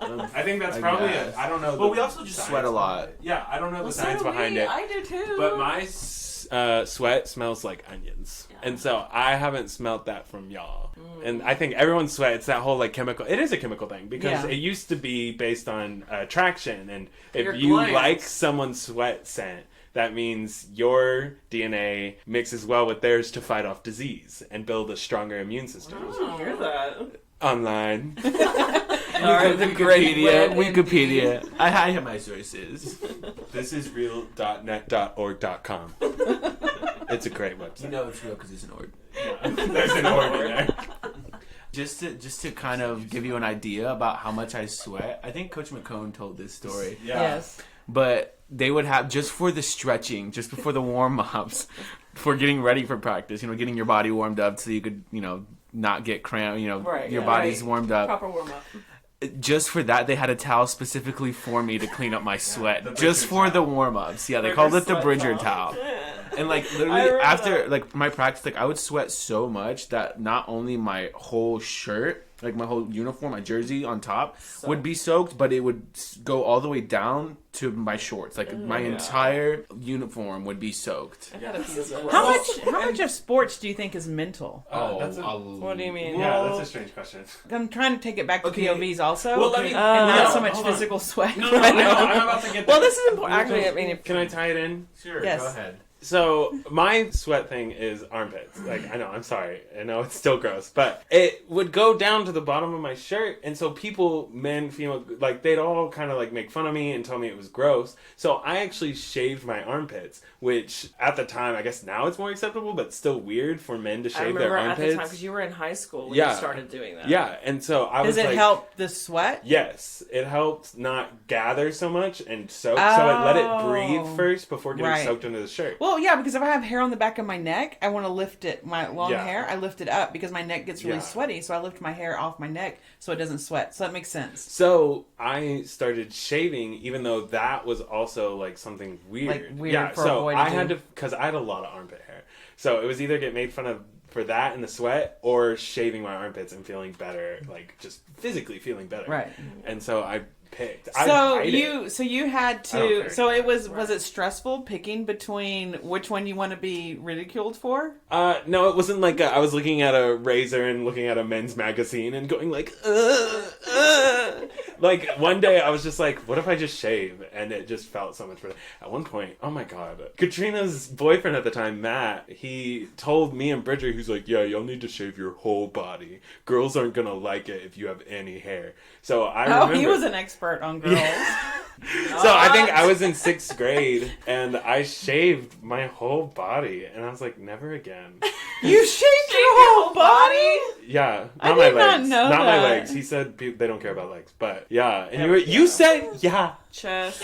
Um, I think that's I probably guess. it. I don't know. Well, the we also just science sweat a lot. behind it. Yeah, I don't know the Well, so science do behind we. it. I do too. But my sweat smells like onions. And so I haven't smelt that from y'all. And I think everyone's sweat, it's that whole like chemical, it is a chemical thing because Yeah. it used to be based on attraction. And if Your you glands. like someone's sweat scent, that means your DNA mixes well with theirs to fight off disease and build a stronger immune system. I didn't hear that. Online. Alright, the great Wikipedia. web Wikipedia. I have my sources. This is real.net.org.com. It's a great website. You know it's real because it's an org. There's an org in there. Just to kind of give you an idea about how much I sweat, I think Coach McCone told this story. Yeah. Yes. But they would have, just for the stretching, just before the warm-ups, for getting ready for practice, getting your body warmed up so you could, not get cramped, Right, your yeah. body's Right. warmed up. Proper warm up. Just for that, they had a towel specifically for me to clean up my sweat. the Just Bridger for the towel. warm-ups. Yeah, they Bridger called it the sweat Bridger towel. towel. Yeah. And like I literally remember after that. like my practice, like I would sweat so much that not only my whole shirt, like my whole uniform, my jersey on top would be soaked, but it would go all the way down to my shorts. Like my entire uniform would be soaked. I had a few of those. How much of sports do you think is mental? That's a- What do you mean? Yeah, that's a strange question. I'm trying to take it back to Okay. POVs also. Well, let me- and not no, so much hold on. physical sweat. No, I'm about to get Well, there. this is important. Actually, I mean, if Can I tie it in? Sure, Yes. go ahead. So my sweat thing is armpits. Like I know, I'm sorry. I know it's still gross, but it would go down to the bottom of my shirt, and so people, men, female, like they'd all kind of like make fun of me and tell me it was gross. So I actually shaved my armpits, which at the time, I guess now it's more acceptable, but still weird for men to I shave their remember at the armpits. time because you were in high school when Yeah. you started doing that. Yeah, and so I was Does it like, help the sweat? Yes, it helped not gather so much and soak, so it let it Oh. breathe first before getting Right. soaked into the shirt. Well, yeah, because if I have hair on the back of my neck, I want to lift it. My long Yeah. hair, I lift it up because my neck gets really Yeah. sweaty. So I lift my hair off my neck so it doesn't sweat. So that makes sense. So I started shaving, even though that was also like something weird. Like, weird yeah, for a so boy to I do. had to, because I had a lot of armpit hair. So it was either get made fun of for that and the sweat, or shaving my armpits and feeling better, like just physically feeling better. Right. And so I picked. So I you had I don't to. care. So it was it stressful picking between which one you want to be ridiculed for? No, it wasn't like I was looking at a razor and looking at a men's magazine and going like, like one day I was just like, what if I just shave? And it just felt so much better. At one point, oh my god, Katrina's boyfriend at the time, Matt, he told me and Bridger, he's like, yeah, you'll need to shave your whole body. Girls aren't gonna like it if you have any hair. So I remember. He was an expert on girls. So I think I was in 6th grade and I shaved my whole body and I was like, never again. You shaved your whole body? Yeah, I not my did not legs. know Not my that. legs. He said they don't care about legs, but yeah. And you said yeah. Chest.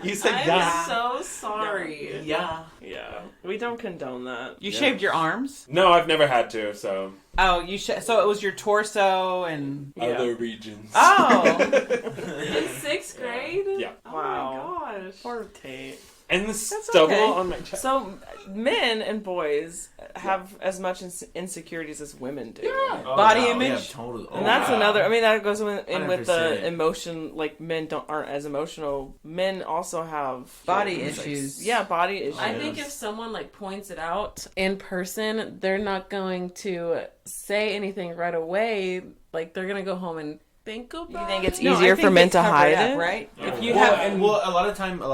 You said I'm yeah. so sorry. Yeah. Yeah, we don't condone that. You shaved your arms? No, I've never had to. So Oh, so it was your torso and other regions. oh. In 6th grade? Yeah. Oh Wow. my gosh. Poor Tate. And the stubble okay. on my chest. So, men and boys have as much insecurities as women do. Body image? Yeah, totally. And that's another. I mean, that goes in with the 100%. emotion. Like men aren't as emotional. Men also have Body feelings, like, issues. yeah, body issues. I think if someone like points it out in person, they're not going to say anything right away. Like they're gonna go home and think about. You think it's No, I easier think for men they to cover hide up, it, right? If you Well, have a lot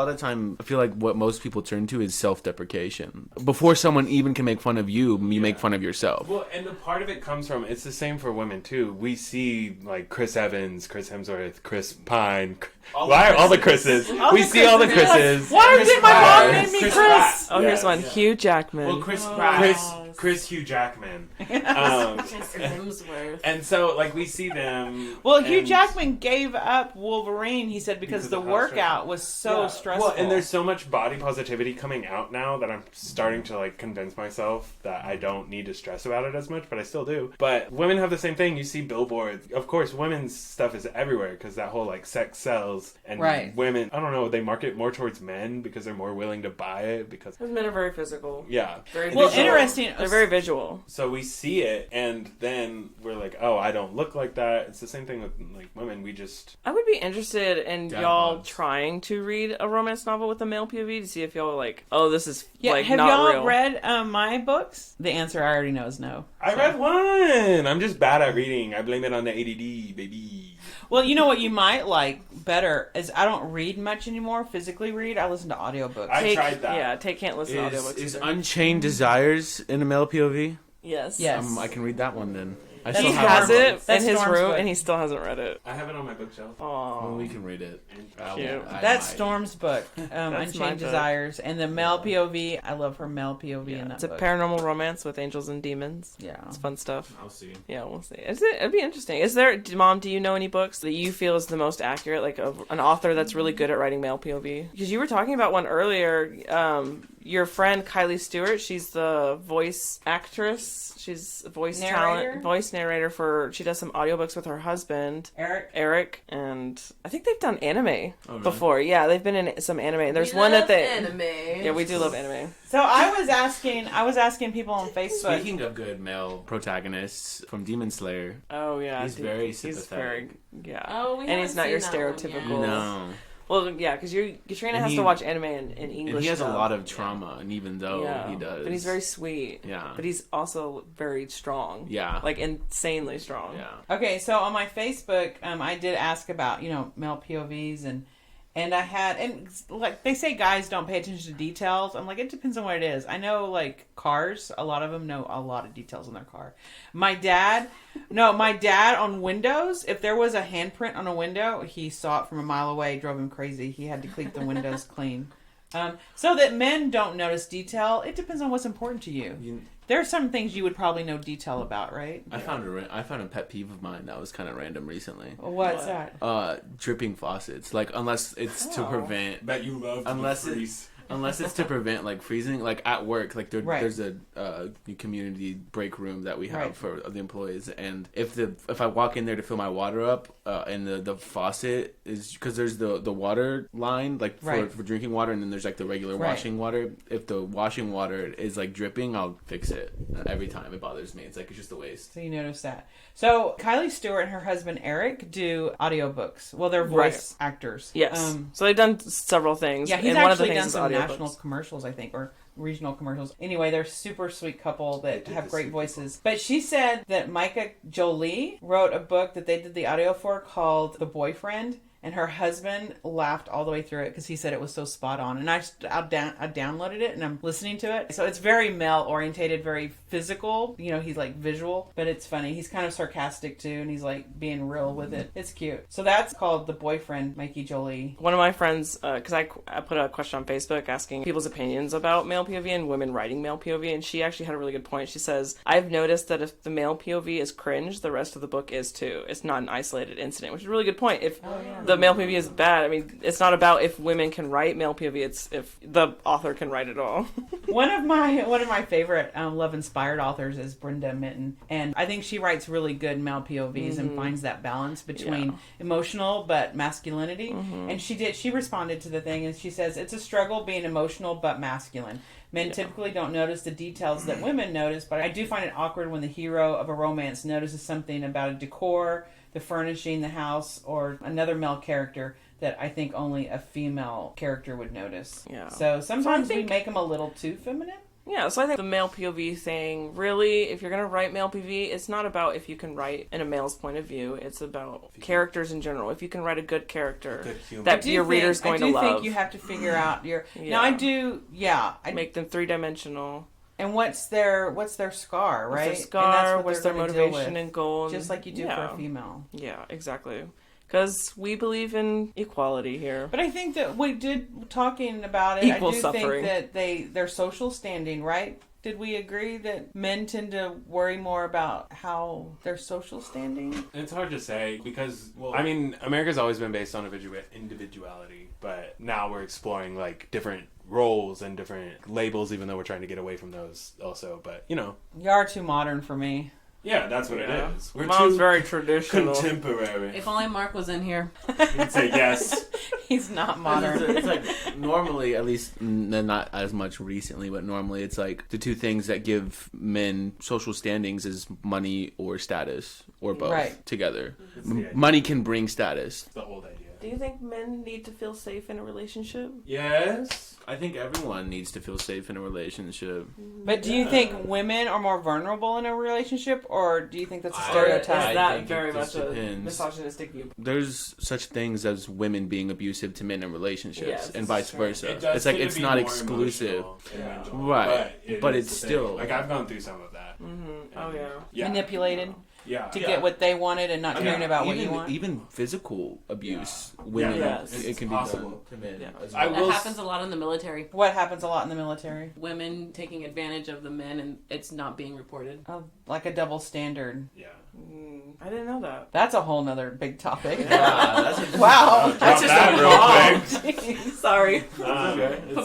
of time, I feel like what most people turn to is self-deprecation. Before someone even can make fun of you, you make fun of yourself. Well, and the part of it comes from, it's the same for women too. We see like Chris Evans, Chris Hemsworth, Chris Pine. Why are all the Chris's? We see all the Chris's. why did my mom Pratt. name me Chris Chris? Pratt. Oh, here's Yeah. one. Hugh Jackman. Well, Chris Hugh Jackman. Hemsworth. And so, like, we see them. Well, Hugh and- Jackman gave up Wolverine, he said, because the of how workout was so Yeah. stressful. Well, and there's so much body positivity coming out now that I'm starting to like convince myself that I don't need to stress about it as much, but I still do. But women have the same thing. You see billboards. Of course, women's stuff is everywhere because that whole like sex sells, and Right. women, I don't know, they market more towards men because they're more willing to buy it because Those men are very physical. yeah. Very well, visual. interesting. They're very visual. So we see it, and then we're like, "Oh, I don't look like that." It's the same thing with like women. We just I would be interested in Dad y'all bods. trying to read a romance novel with a male POV to see if y'all are like, oh, this is Yeah, like have not y'all real. read my books? The answer I already know is no. I read one. I'm just bad at reading. I blame it on the ADD, baby. Well, you know what you might like better is I don't read much anymore, physically read. I listen to audiobooks. I tried that. Yeah, Tate can't listen to audiobooks. Is either. Unchained Desires in a male POV? Yes. Yes. I can read that one then. I That's He still has have it That's in his Storm's room, book. and he still hasn't read it. I have it on my bookshelf. Oh, Well, we can read it. Cute. That's Storm's book, my Unchained book. Desires, and the male POV. I love her male POV in that it's a book. paranormal romance with angels and demons. Yeah. It's fun stuff. I'll see. Yeah, we'll see. It'd be interesting. Is there, Mom? Do you know any books that you feel is the most accurate, like an author that's really good at writing male POV? Because you were talking about one earlier. Your friend Kylie Stewart, she's the voice actress. She's a voice Narrator? voice narrator for. She does some audiobooks with her husband Eric. and I think they've done anime really? before. Yeah, they've been in some anime. There's We one that love they. anime. Yeah, we do love anime. So I was asking people on Facebook. Speaking of good male protagonists from Demon Slayer, Oh yeah, He's very sympathetic. yeah. Oh, we and haven't he's not your seen that one yet. stereotypical. no, Well, yeah, because Katrina And has he- to watch anime in English. and he has a dub. lot of trauma, and even though Yeah, he does, but he's very sweet. Yeah. but he's also very strong. Yeah. like insanely strong. yeah. Okay, so on my Facebook, I did ask about male POVs and I had like they say guys don't pay attention to details. I'm like, it depends on what it is. I know like cars, a lot of them know a lot of details on their car. My dad on windows, if there was a handprint on a window, he saw it from a mile away, drove him crazy. He had to keep the windows clean. So that men don't notice detail, it depends on what's important to you. There are some things you would probably know detail about, right? I found a pet peeve of mine that was kind of random recently. What's that? Dripping faucets. Like unless it's to prevent That you love Unless to it- freeze. Unless it's to prevent like freezing, like at work, like Right. there's a community break room that we have Right. for the employees, and if I walk in there to fill my water up, and the faucet is because there's the water line like Right. for drinking water, and then there's like the regular Right. washing water. If the washing water is like dripping, I'll fix it every time. It bothers me. It's like it's just a waste. So you notice that. So Kylie Stewart and her husband Eric do audiobooks. Well, they're voice actors. Yes. So they've done several things. Yeah, he's and one of the actually things done is some audiobooks. national commercials, I think, or regional commercials. Anyway, they're a super sweet couple that did have the great Super voices. But she said that Micah Jolie wrote a book that they did the audio for called The Boyfriend. And her husband laughed all the way through it because he said it was so spot on. And I downloaded it and I'm listening to it. So it's very male orientated, very physical. You know, he's like visual, but it's funny. He's kind of sarcastic too, and he's like being real with it. It's cute. So that's called The Boyfriend, Mikey Jolie. One of my friends, because I put a question on Facebook asking people's opinions about male POV and women writing male POV, and she actually had a really good point. She says, I've noticed that if the male POV is cringe, the rest of the book is too. It's not an isolated incident, which is a really good point. If the male POV is bad, I mean, it's not about if women can write male POV, it's if the author can write it all. One of my favorite love inspired authors is Brenda Minton, and I think she writes really good male POVs and finds that balance between emotional but masculinity. And she responded to the thing and she says it's a struggle being emotional but masculine. Men typically don't notice the details that women notice, but I do find it awkward when the hero of a romance notices something about a decor, the furnishing, the house, or another male character that I think only a female character would notice. Yeah. So sometimes So I think- we make them a little too feminine. Yeah, so I think the male POV thing, really, if you're going to write male POV, it's not about if you can write in a male's point of view. It's about characters in general. If you can write a good character Good human. that your reader's going to I do love. think you have to figure out your... Yeah. Now, I do... Yeah. Make them three-dimensional. And what's their scar, right? What's their And that's scar, what what's they're their gonna deal motivation with. and goal. Just like you do for a female. Yeah, exactly. Because we believe in equality here. But I think that we did, talking about it, Equal I do suffering. think that their social standing, right? Did we agree that men tend to worry more about how their social standing? It's hard to say because, I mean, America's always been based on individuality, but now we're exploring like different roles and different labels, even though we're trying to get away from those also. But you know, You are too modern for me. yeah, that's what it is. We're Mom's too very traditional. contemporary. If only Mark was in here. You'd say yes. He's not modern. It's like normally, at least not as much recently, but normally it's like the two things that give men social standings is money or status or both Right. together. It's the idea. Money can bring status. It's the old idea. Do you think men need to feel safe in a relationship? Yes. I think everyone needs to feel safe in a relationship. But do you think women are more vulnerable in a relationship, or do you think that's a Or is stereotype? I that think very it much just a depends. misogynistic view? There's such things as women being abusive to men in relationships, Yes, and this vice is true. versa. It does It's like tend to it's be not more exclusive. emotional and mental, Right. But is it's the still- thing. Like I've gone through some of that. Oh, yeah. Yeah. Manipulated Yeah. to get what they wanted and not caring about what you want. Even physical abuse, women, Yes. it can be possible. done to men. Yeah. as I well. That will happens a lot in the military. What happens a lot in the military? Women taking advantage of the men and it's not being reported. Oh, like a double standard. Yeah. I didn't know that. That's a whole nother big topic. Yeah, that's a, Wow. Drop that real quick. Sorry. Put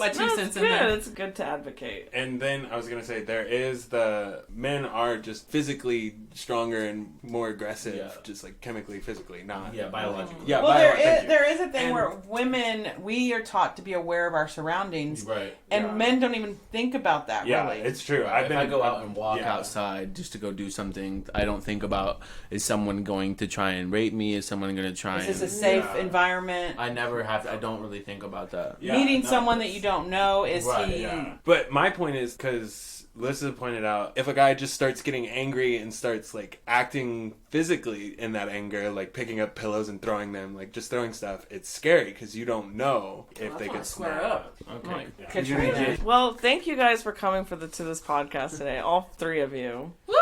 my 2 No, cents it's in good. there. It's good to advocate. And then I was gonna say there is the men are just physically stronger and more aggressive, Yeah. just like chemically, physically, not biologically. Yeah, Well, thank you. there is a thing And- where women, we are taught to be aware of our surroundings, Right. and Yeah. men don't even think about that, Yeah, really. it's true. If I go out and walk yeah. outside just to go do something, I don't think about is someone going to try and rape me? Is someone going to try Is this a and? safe Yeah. environment? I never have. I don't really think about that. Yeah, Meeting no, someone that that's- you don't know, is Right, he... Yeah. But my point is because Alyssa pointed out, if a guy just starts getting angry and starts like acting physically in that anger, like picking up pillows and throwing them, like just throwing stuff, it's scary because you don't know if they could square snap. up. Okay. Yeah. Katrina. Well, thank you guys for coming to this podcast today, all three of you. Woo!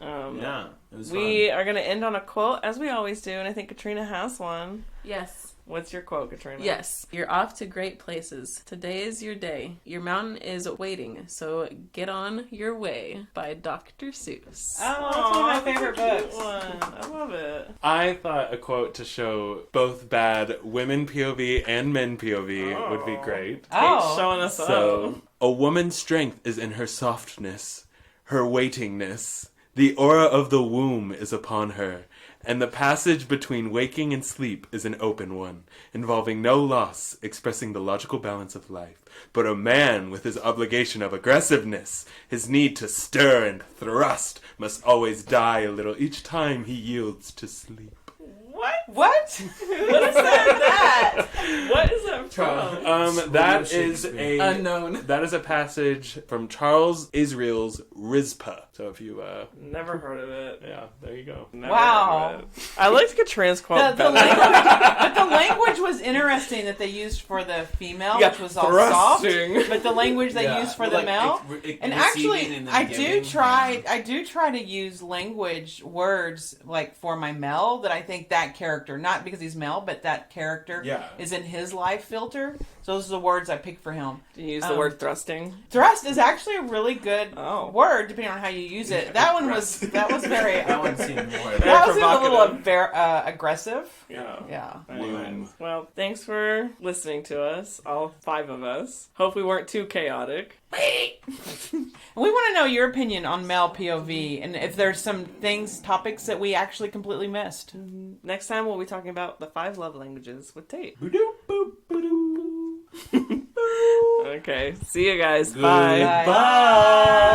Yeah. It was We are going to end on a quote, as we always do, and I think Katrina has one. Yes. What's your quote, Katrina? Yes, you're off to great places. Today is your day. Your mountain is waiting, so get on your way by Dr. Seuss. Oh, that's one of my favorite books. One. I love it. I thought a quote to show both bad women POV and men POV would be great. Kate's showing us So, a woman's strength is in her softness, her waitingness. The aura of the womb is upon her, and the passage between waking and sleep is an open one, involving no loss, expressing the logical balance of life. But a man with his obligation of aggressiveness, his need to stir and thrust, must always die a little each time he yields to sleep. What? What is that? What is that from? That is a Unknown. That is a passage from Charles Israel's Rizpah. So if you Never heard of it. yeah, there you go. Never Wow. heard of it. I liked Katrina's quote The better. language was interesting that they used for the female, Yeah, which was all thrusting. soft, but the language they used for the male. And actually, I do try to use language words like for my Mel that I think that character, not because he's male, but that character is in his life filter. So those are the words I picked for him. Do you use the word thrusting? Thrust is actually a really good Oh. word, depending on how you use it. That one was very. That one seemed more. That was a little provocative. aggressive. Yeah. Yeah. Anyways, well, thanks for listening to us, all 5 of us. Hope we weren't too chaotic. We want to know your opinion on male POV and if there's some topics that we actually completely missed. Next time we'll be talking about the 5 love languages with Tate. Okay, see you guys. Bye. Bye.